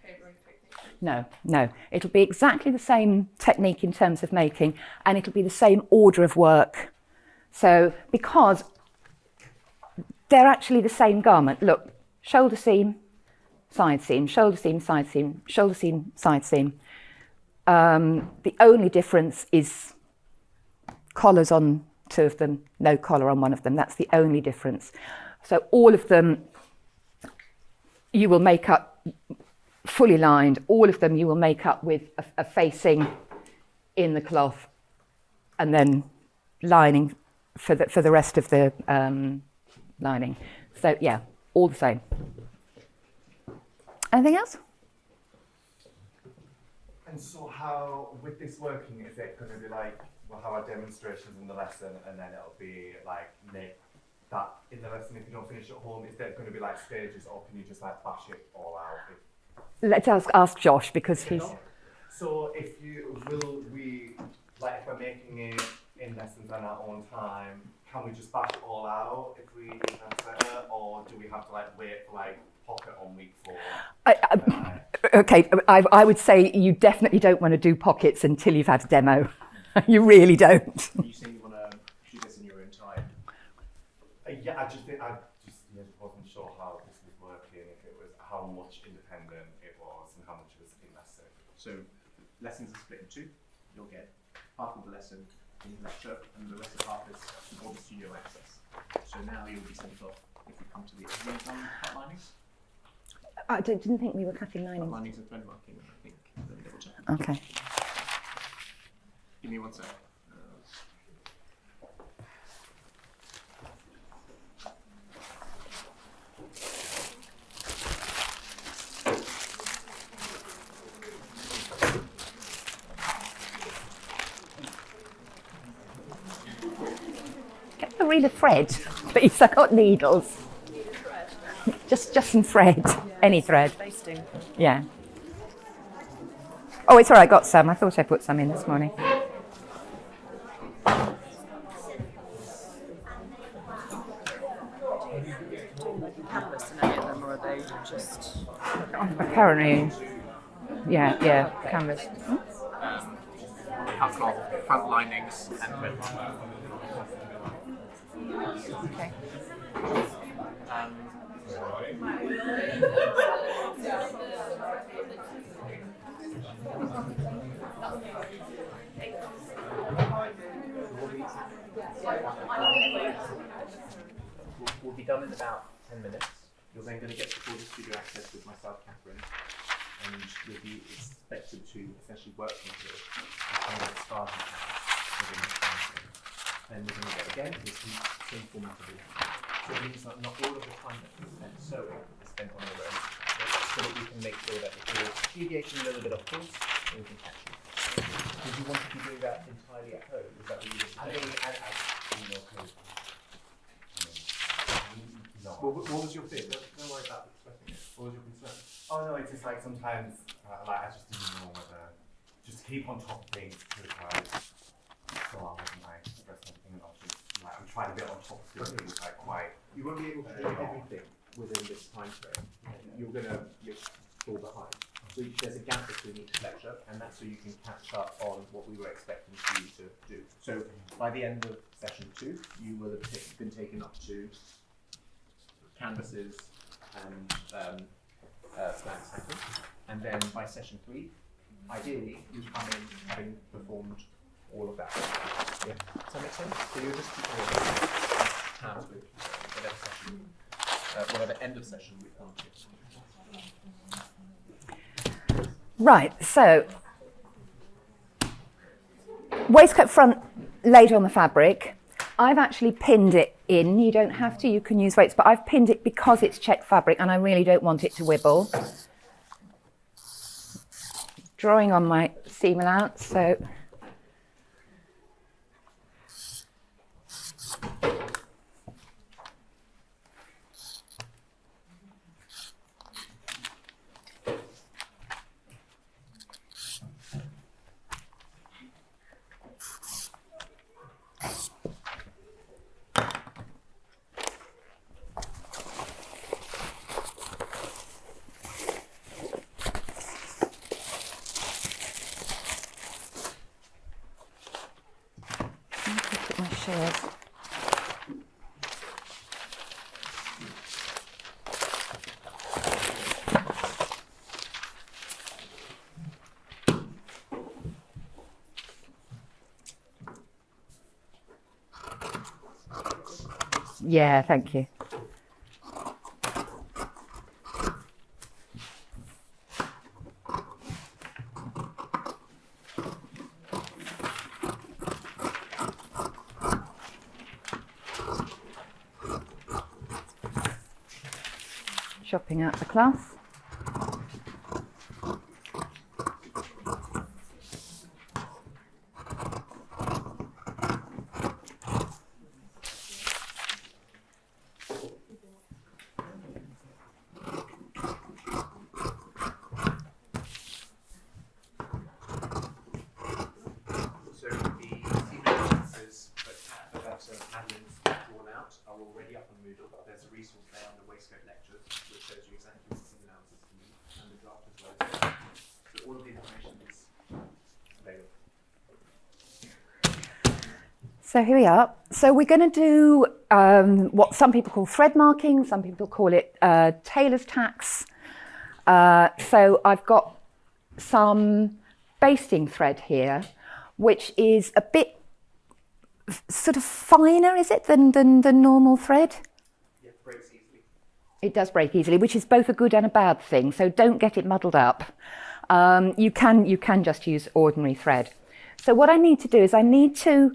tailoring techniques? No. It'll be exactly the same technique in terms of making, and it'll be the same order of work. So, because they're actually the same garment. Look, shoulder seam, side seam, shoulder seam, side seam, shoulder seam, side seam. The only difference is collars on 2 of them, no collar on 1 of them. That's the only difference. So all of them you will make up fully lined. All of them you will make up with a facing in the cloth and then lining for the rest of the lining. So yeah, all the same. Anything else? And so how, with this working, is it going to be like, we'll have our demonstrations in the lesson and then it'll be like that in the lesson if you don't finish at home, is there going to be like stages or can you just like bash it all out? Let's ask Josh because he's... So if we, like if we're making it in lessons on our own time, can we just bash it all out if we better, or do we have to like wait for like pocket on week 4? Okay, I would say you definitely don't want to do pockets until you've had a demo. You really don't. You say you want to do this in your own time? Yeah, I just wasn't sure how this was working, if it was how much independent it was and how much was in lesson. So lessons are split in 2. You'll get half of the lesson in lecture and the rest of half is all the studio access. So now you'll be sent off if we come to the have you done cut linings? I didn't think we were cutting Cut linings. linings and thread marking, I think. Let me double check. Okay. Give me 1 sec. Get a reel of thread, please. I've got needles. Just some thread. Any thread. Basting. Yeah. Oh, it's all right. I got some. I thought I put some in this morning. Canvas and any of them, or are they just... Apparently, yeah, canvas. Cut cloth, front linings and thread marking. Okay. We'll be done in about 10 minutes. You're then going to get recorded studio access with myself, Catherine, and you'll be expected to essentially work from here and then start within the time frame. And we're going to get again this same format of it. So it means that not all of the time that we spend sewing is spent on your own, so that we can make sure that if you're deviating a little bit off course, we can catch you. Did you want to be doing that entirely at home? Is that what you were saying? No. What was your fear? Don't worry about expressing it. What was your concern? Oh no, it's just like sometimes, like I just didn't know whether, just to keep on top of things, because so I wasn't like express something and I was just like, I'm trying to get on top of things like quite. You won't be able to do everything within this time frame. You're going to fall behind. So there's a gap between each lecture, and that's so you can catch up on what we were expecting for you to do. So by the end of session 2, you will have been taken up to canvases and stand samples, and then by session 3, ideally you come in having performed all of that. Yeah. Does that make sense? So you're just keeping tabs with whatever session, whatever end of session we come to. Right, so waistcoat front laid on the fabric. I've actually pinned it in. You don't have to, you can use weights, but I've pinned it because it's check fabric and I really don't want it to wibble. Drawing on my seam allowance, so my shears. Yeah, thank you. Shopping out the cloth. So the seam allowances that Madeline's drawn out are already up on Moodle. There's a resource there under Waistcoat Lectures which shows you exactly what seam allowances you need and the draft as well. So all of the information is available. So here we are. So we're going to do what some people call thread marking, some people call it tailor's tacks. So I've got some basting thread here, which is a bit sort of finer, is it, than normal thread? Yeah, it breaks easily. It does break easily, which is both a good and a bad thing. So don't get it muddled up. You can just use ordinary thread. So what I need to do is I need to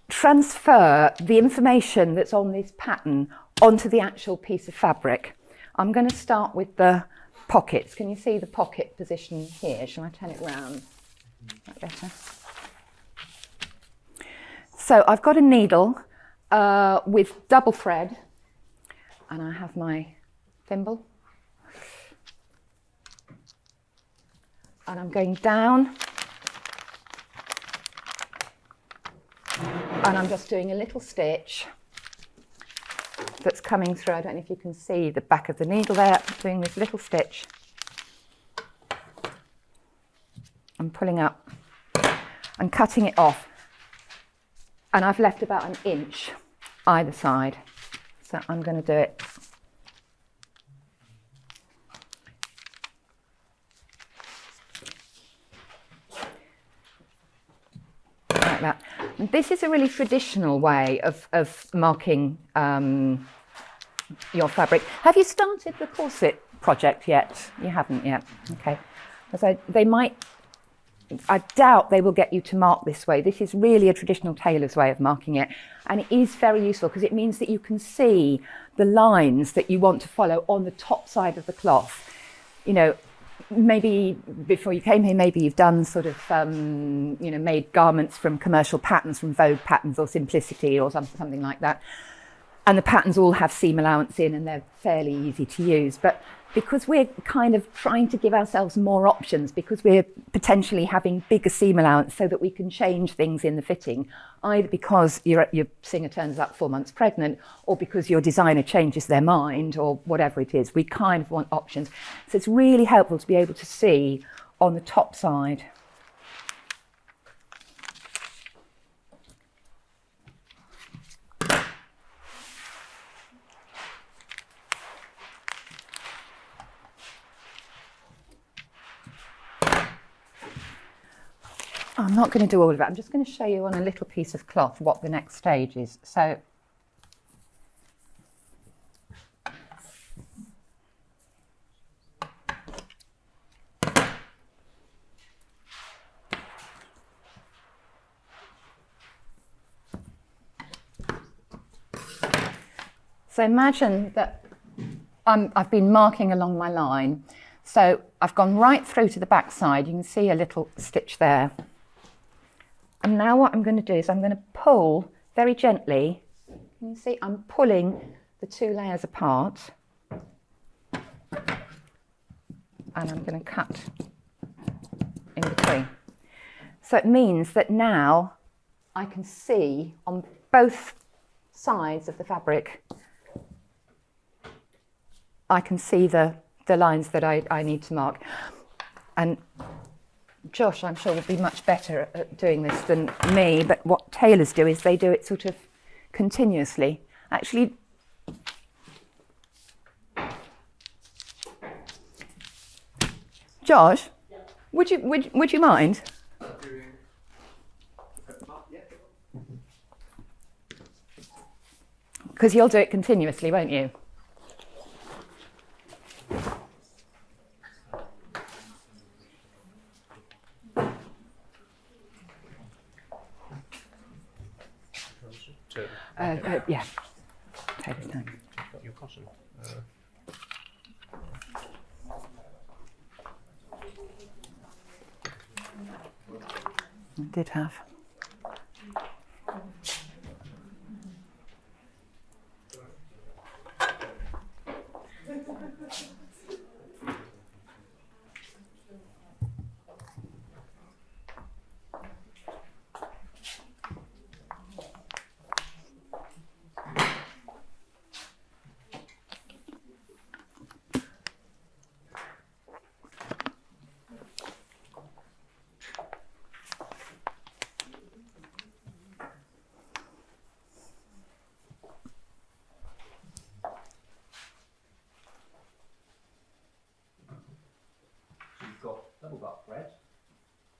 transfer the information that's on this pattern onto the actual piece of fabric. I'm going to start with the pockets. Can you see the pocket position here? Shall I turn it round? Is that better? So I've got a needle with double thread, and I have my thimble. And I'm going down, and I'm just doing a little stitch that's coming through. I don't know if you can see the back of the needle there. I'm doing this little stitch. I'm pulling up and cutting it off. And I've left about an inch either side. So I'm going to do it like that. And this is a really traditional way of marking your fabric. Have you started the corset project yet? You haven't yet. Okay. Because I doubt they will get you to mark this way. This is really a traditional tailor's way of marking it. And it is very useful because it means that you can see the lines that you want to follow on the top side of the cloth. You know, maybe before you came here, maybe you've done sort of, made garments from commercial patterns, from Vogue patterns or Simplicity or something like that. And the patterns all have seam allowance in and they're fairly easy to use. But because we're kind of trying to give ourselves more options, because we're potentially having bigger seam allowance so that we can change things in the fitting, either because your singer turns up 4 months pregnant or because your designer changes their mind or whatever it is, we kind of want options. So it's really helpful to be able to see on the top side. I'm not going to do all of it. I'm just going to show you on a little piece of cloth what the next stage is. So imagine that I've been marking along my line. So I've gone right through to the back side. You can see a little stitch there. And now what I'm going to do is I'm going to pull very gently. Can you see? I'm pulling the two layers apart. And I'm going to cut in between. So it means that now I can see on both sides of the fabric, I can see the lines that I need to mark. And Josh, I'm sure, will be much better at doing this than me, but what tailors do is they do it sort of continuously. Actually, Josh, yeah. would you mind? Because you'll do it continuously, won't you? Yeah. Take this time. Got your cotton. I did have. You've got double bark thread,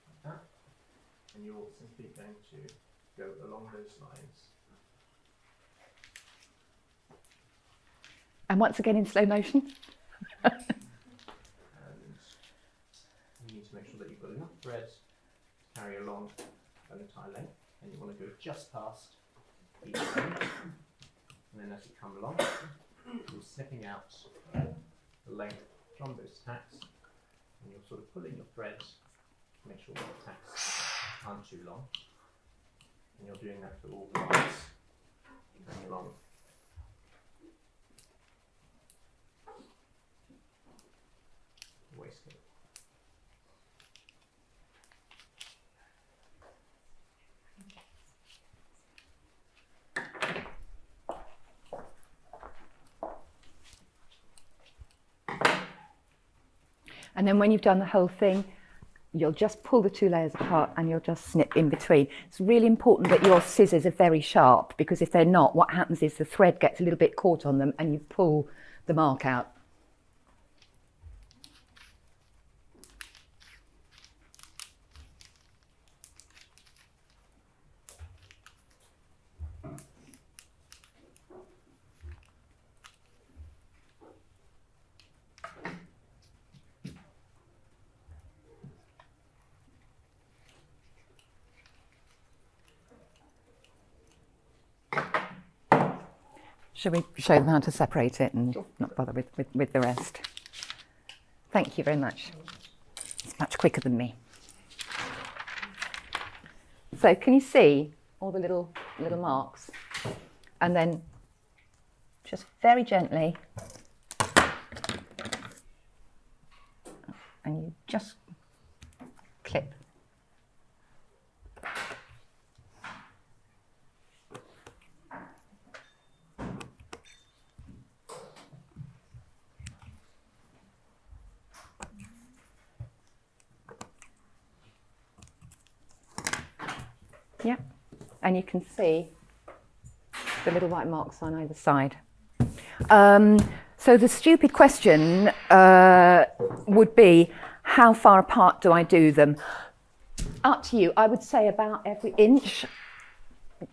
like that, and you're simply going to go along those lines. And once again in slow motion. And you need to make sure that you've got enough thread to carry along an entire length, and you want to go just past each end. And then as you come along, you're snipping out the length from those tacks, and you're sort of pulling your thread to make sure that the tacks aren't too long. And you're doing that for all the lines going along. The waistcoat. And then when you've done the whole thing, you'll just pull the two layers apart and you'll just snip in between. It's really important that your scissors are very sharp, because if they're not, what happens is the thread gets a little bit caught on them and you pull the mark out. Shall we show them how to separate it and not bother with the rest? Thank you very much. It's much quicker than me. So can you see all the little marks? And then just very gently, and you just clip. Yeah, and you can see the little white marks on either side. So the stupid question would be, how far apart do I do them? Up to you. I would say about every inch.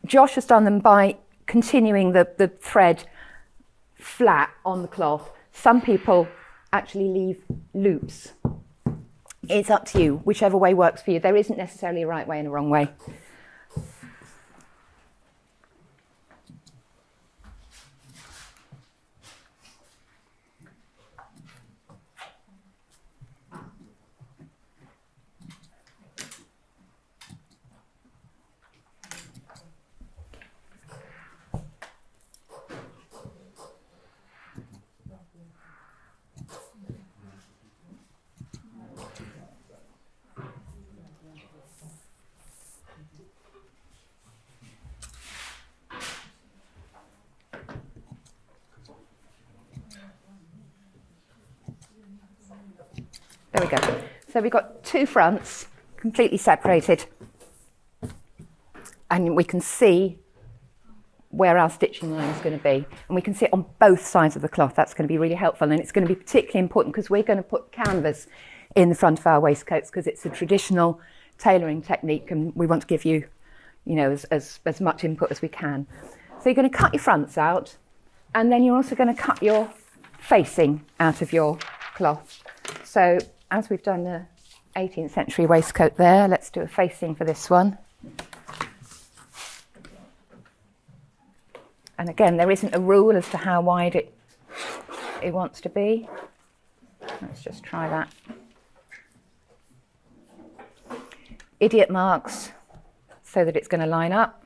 Josh has done them by continuing the thread flat on the cloth. Some people actually leave loops. It's up to you, whichever way works for you. There isn't necessarily a right way and a wrong way. There we go. So we've got two fronts completely separated, and we can see where our stitching line is going to be, and we can see it on both sides of the cloth. That's going to be really helpful, and it's going to be particularly important because we're going to put canvas in the front of our waistcoats because it's a traditional tailoring technique, and we want to give you, you know, as much input as we can. So you're going to cut your fronts out, and then you're also going to cut your facing out of your cloth. So as we've done the 18th century waistcoat there, let's do a facing for this one. And again, there isn't a rule as to how wide it wants to be. Let's just try that. Idiot marks so that it's going to line up.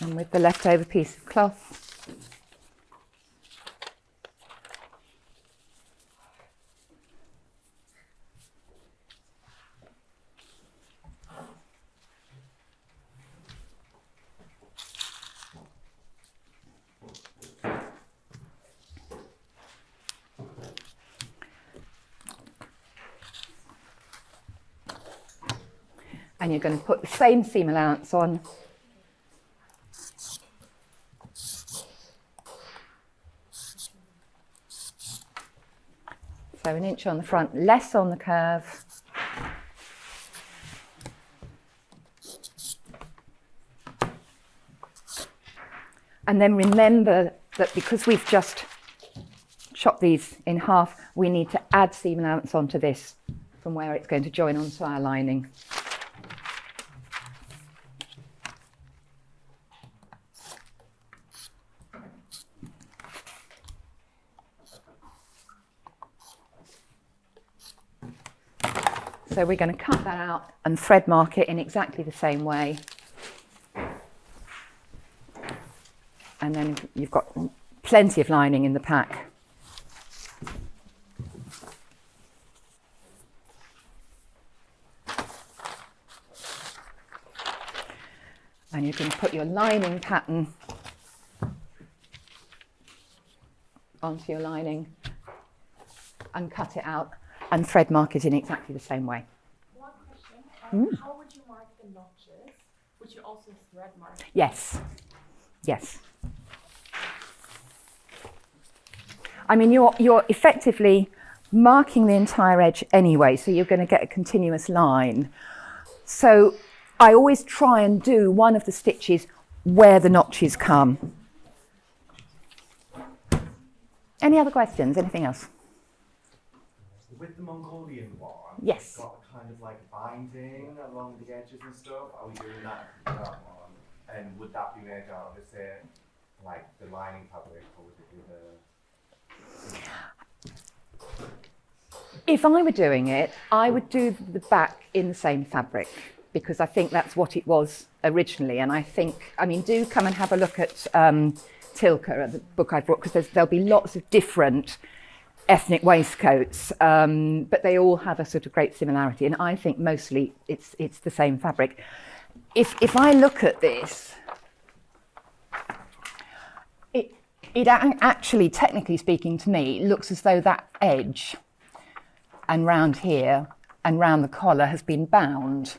And with the leftover piece of cloth, and you're going to put the same seam allowance on. So 1 inch on the front, less on the curve. And then remember that because we've just chopped these in half, we need to add seam allowance onto this from where it's going to join onto our lining. So we're going to cut that out and thread mark it in exactly the same way. And then you've got plenty of lining in the pack. And you can put your lining pattern onto your lining and cut it out and thread mark it in exactly the same way. One question, how would you mark the notches? Would you also thread mark? Yes, yes. I mean, you're effectively marking the entire edge anyway, so you're going to get a continuous line. So I always try and do one of the stitches where the notches come. Any other questions? Anything else? With the Mongolian one, Yes. it's got kind of like binding along the edges and stuff. Are we doing that with that one? And would that be made out of, say, like the lining fabric, or would it be the... If I were doing it, I would do the back in the same fabric, because I think that's what it was originally. And I think, I mean, do come and have a look at Tilka, the book I brought, because there'll be lots of different ethnic waistcoats, but they all have a sort of great similarity. And I think mostly it's the same fabric. If I look at this, it actually, technically speaking to me, looks as though that edge and round here and round the collar has been bound.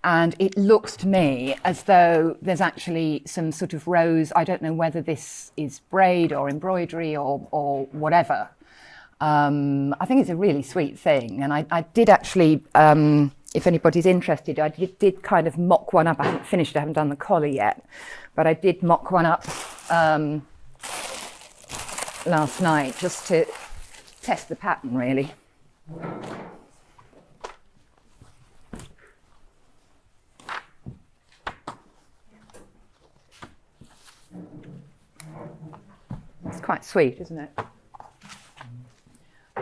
And it looks to me as though there's actually some sort of rows. I don't know whether this is braid or embroidery or whatever. I think it's a really sweet thing. And I did actually, if anybody's interested, I did kind of mock one up. I haven't finished, I haven't done the collar yet. But I did mock one up last night just to test the pattern, really. It's quite sweet, isn't it?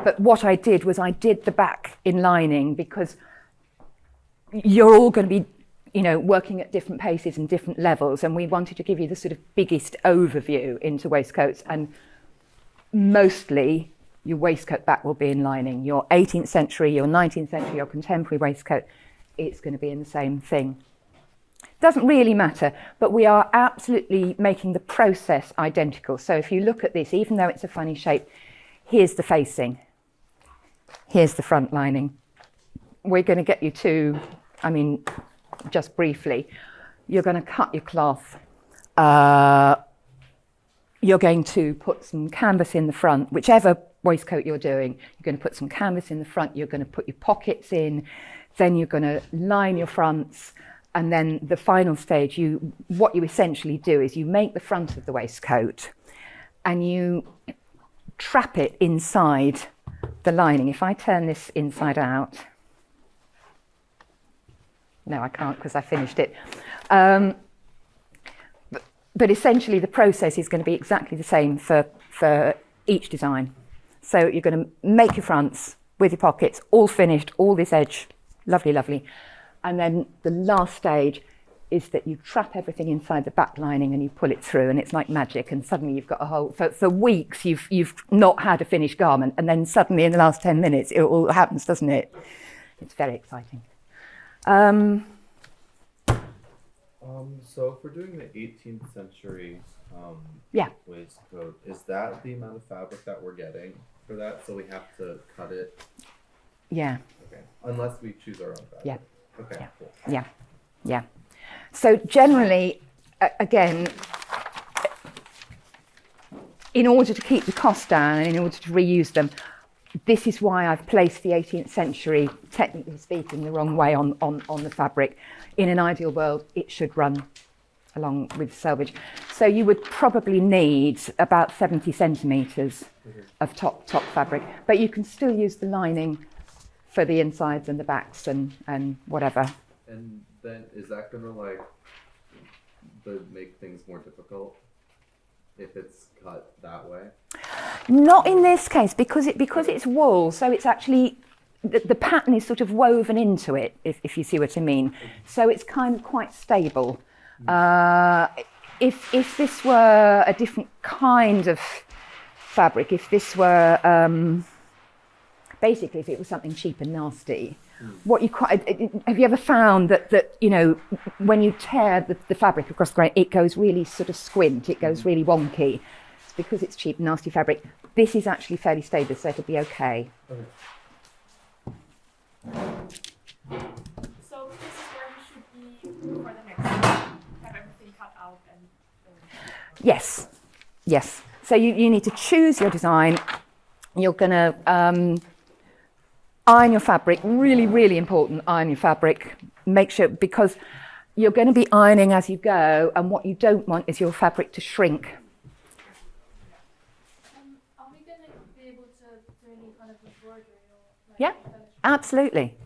But what I did was I did the back in lining, because you're all going to be, you know, working at different paces and different levels, and we wanted to give you the sort of biggest overview into waistcoats, and mostly your waistcoat back will be in lining. Your 18th century, your 19th century, your contemporary waistcoat, it's going to be in the same thing. doesn't really matter, but we are absolutely making the process identical. So if you look at this, even though it's a funny shape, here's the facing, here's the front lining. We're going to get you to, just briefly, you're going to cut your cloth. You're going to put some canvas in the front, whichever waistcoat you're doing. You're going to put some canvas in the front, you're going to put your pockets in, then you're going to line your fronts, and then the final stage, what you essentially do is you make the front of the waistcoat and you trap it inside the lining. If I turn this inside out, no, I can't because I finished it. But essentially the process is going to be exactly the same for each design. So you're going to make your fronts with your pockets, all finished, all this edge, lovely, lovely. And then the last stage is that you trap everything inside the back lining and you pull it through, and it's like magic, and suddenly you've got a whole, for weeks you've not had a finished garment, and then suddenly in the last 10 minutes it all happens, doesn't it? It's very exciting. So if we're doing the 18th century Yeah. waistcoat, is that the amount of fabric that we're getting for that? So we have to cut it? Yeah. Okay. Unless we choose our own fabric. Yeah. Okay, Yeah. cool. Yeah, yeah. So generally, again, in order to keep the cost down and in order to reuse them, this is why I've placed the 18th century, technically speaking, the wrong way on the fabric. In an ideal world, it should run along with selvage. So you would probably need about 70 centimetres of top fabric, but you can still use the lining for the insides and the backs and whatever. And then is that gonna make things more difficult if it's cut that way? Not in this case, because it's wool, so it's actually the pattern is sort of woven into it, if you see what I mean. So it's kind of quite stable. If this were a different kind of fabric, if this were basically if it was something cheap and nasty, have you ever found that when you tear the fabric across the grain, it goes really sort of squint, it goes really wonky. It's because it's cheap, nasty fabric. This is actually fairly stable, so it'll be okay. Okay. So this is where we should be for the next one. Have everything cut out and. Yes. So you need to choose your design. You're going to iron your fabric. Really, really important. Iron your fabric. Make sure, because you're going to be ironing as you go, and what you don't want is your fabric to shrink. Are we going to be able to do any kind of embroidery or? Yeah, absolutely.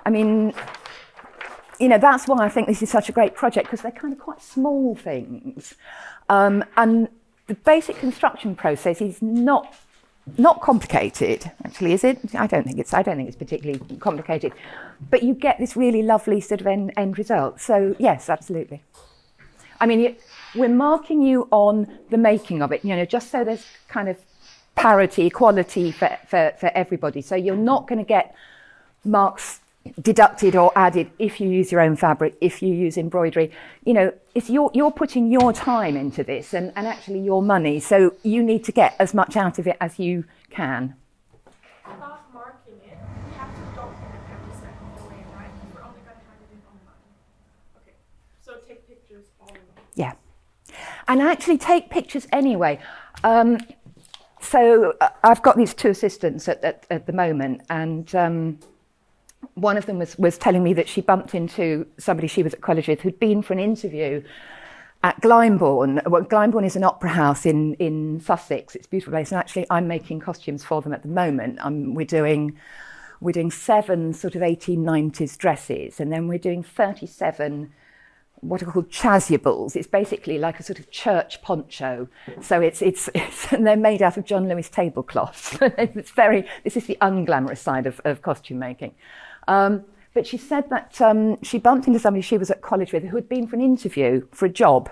I mean, that's why I think this is such a great project, because they're kind of quite small things. And the basic construction process is not complicated, actually, is it? I don't think it's particularly complicated. But you get this really lovely sort of end result. So, yes, absolutely. I mean, we're marking you on the making of it, just so there's kind of parity, equality for everybody. So you're not going to get marks deducted or added if you use your own fabric, if you use embroidery. It's you're putting your time into this and actually your money, so you need to get as much out of it as you can. About marking it, we have to document every step of the way, right? We're only going to have it in online. Okay, so take pictures all along. Yeah, and actually take pictures anyway. So I've got these two assistants at the moment, and one of them was telling me that she bumped into somebody she was at college with who'd been for an interview at Glyndebourne. Well, Glyndebourne is an opera house in Sussex. It's a beautiful place, and actually I'm making costumes for them at the moment. We're doing 7 sort of 1890s dresses, and then we're doing 37 what are called chasubles. It's basically like a sort of church poncho. So it's and they're made out of John Lewis tablecloths. This is the unglamorous side of costume making. But she said that she bumped into somebody she was at college with who had been for an interview for a job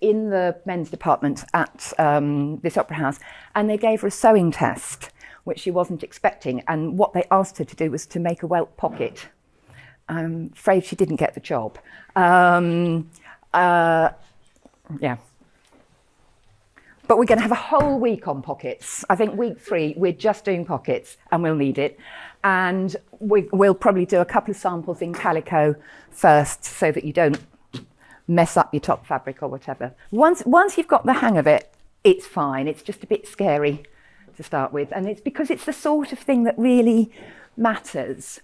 in the men's department at this opera house, and they gave her a sewing test, which she wasn't expecting, and what they asked her to do was to make a welt pocket. I'm afraid she didn't get the job. Yeah. But we're going to have a whole week on pockets. I think week 3, we're just doing pockets and we'll need it. And we'll probably do a couple of samples in calico first so that you don't mess up your top fabric or whatever. Once you've got the hang of it, it's fine. It's just a bit scary to start with. And it's because it's the sort of thing that really matters.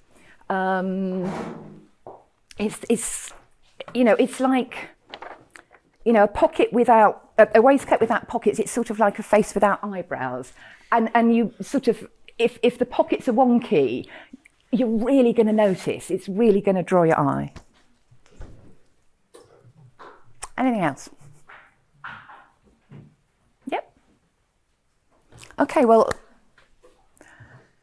It's you know, it's like, you know, a waistcoat without pockets, it's sort of like a face without eyebrows. And you sort of, if the pockets are wonky, you're really going to notice. It's really going to draw your eye. Anything else? Yep. Okay, well,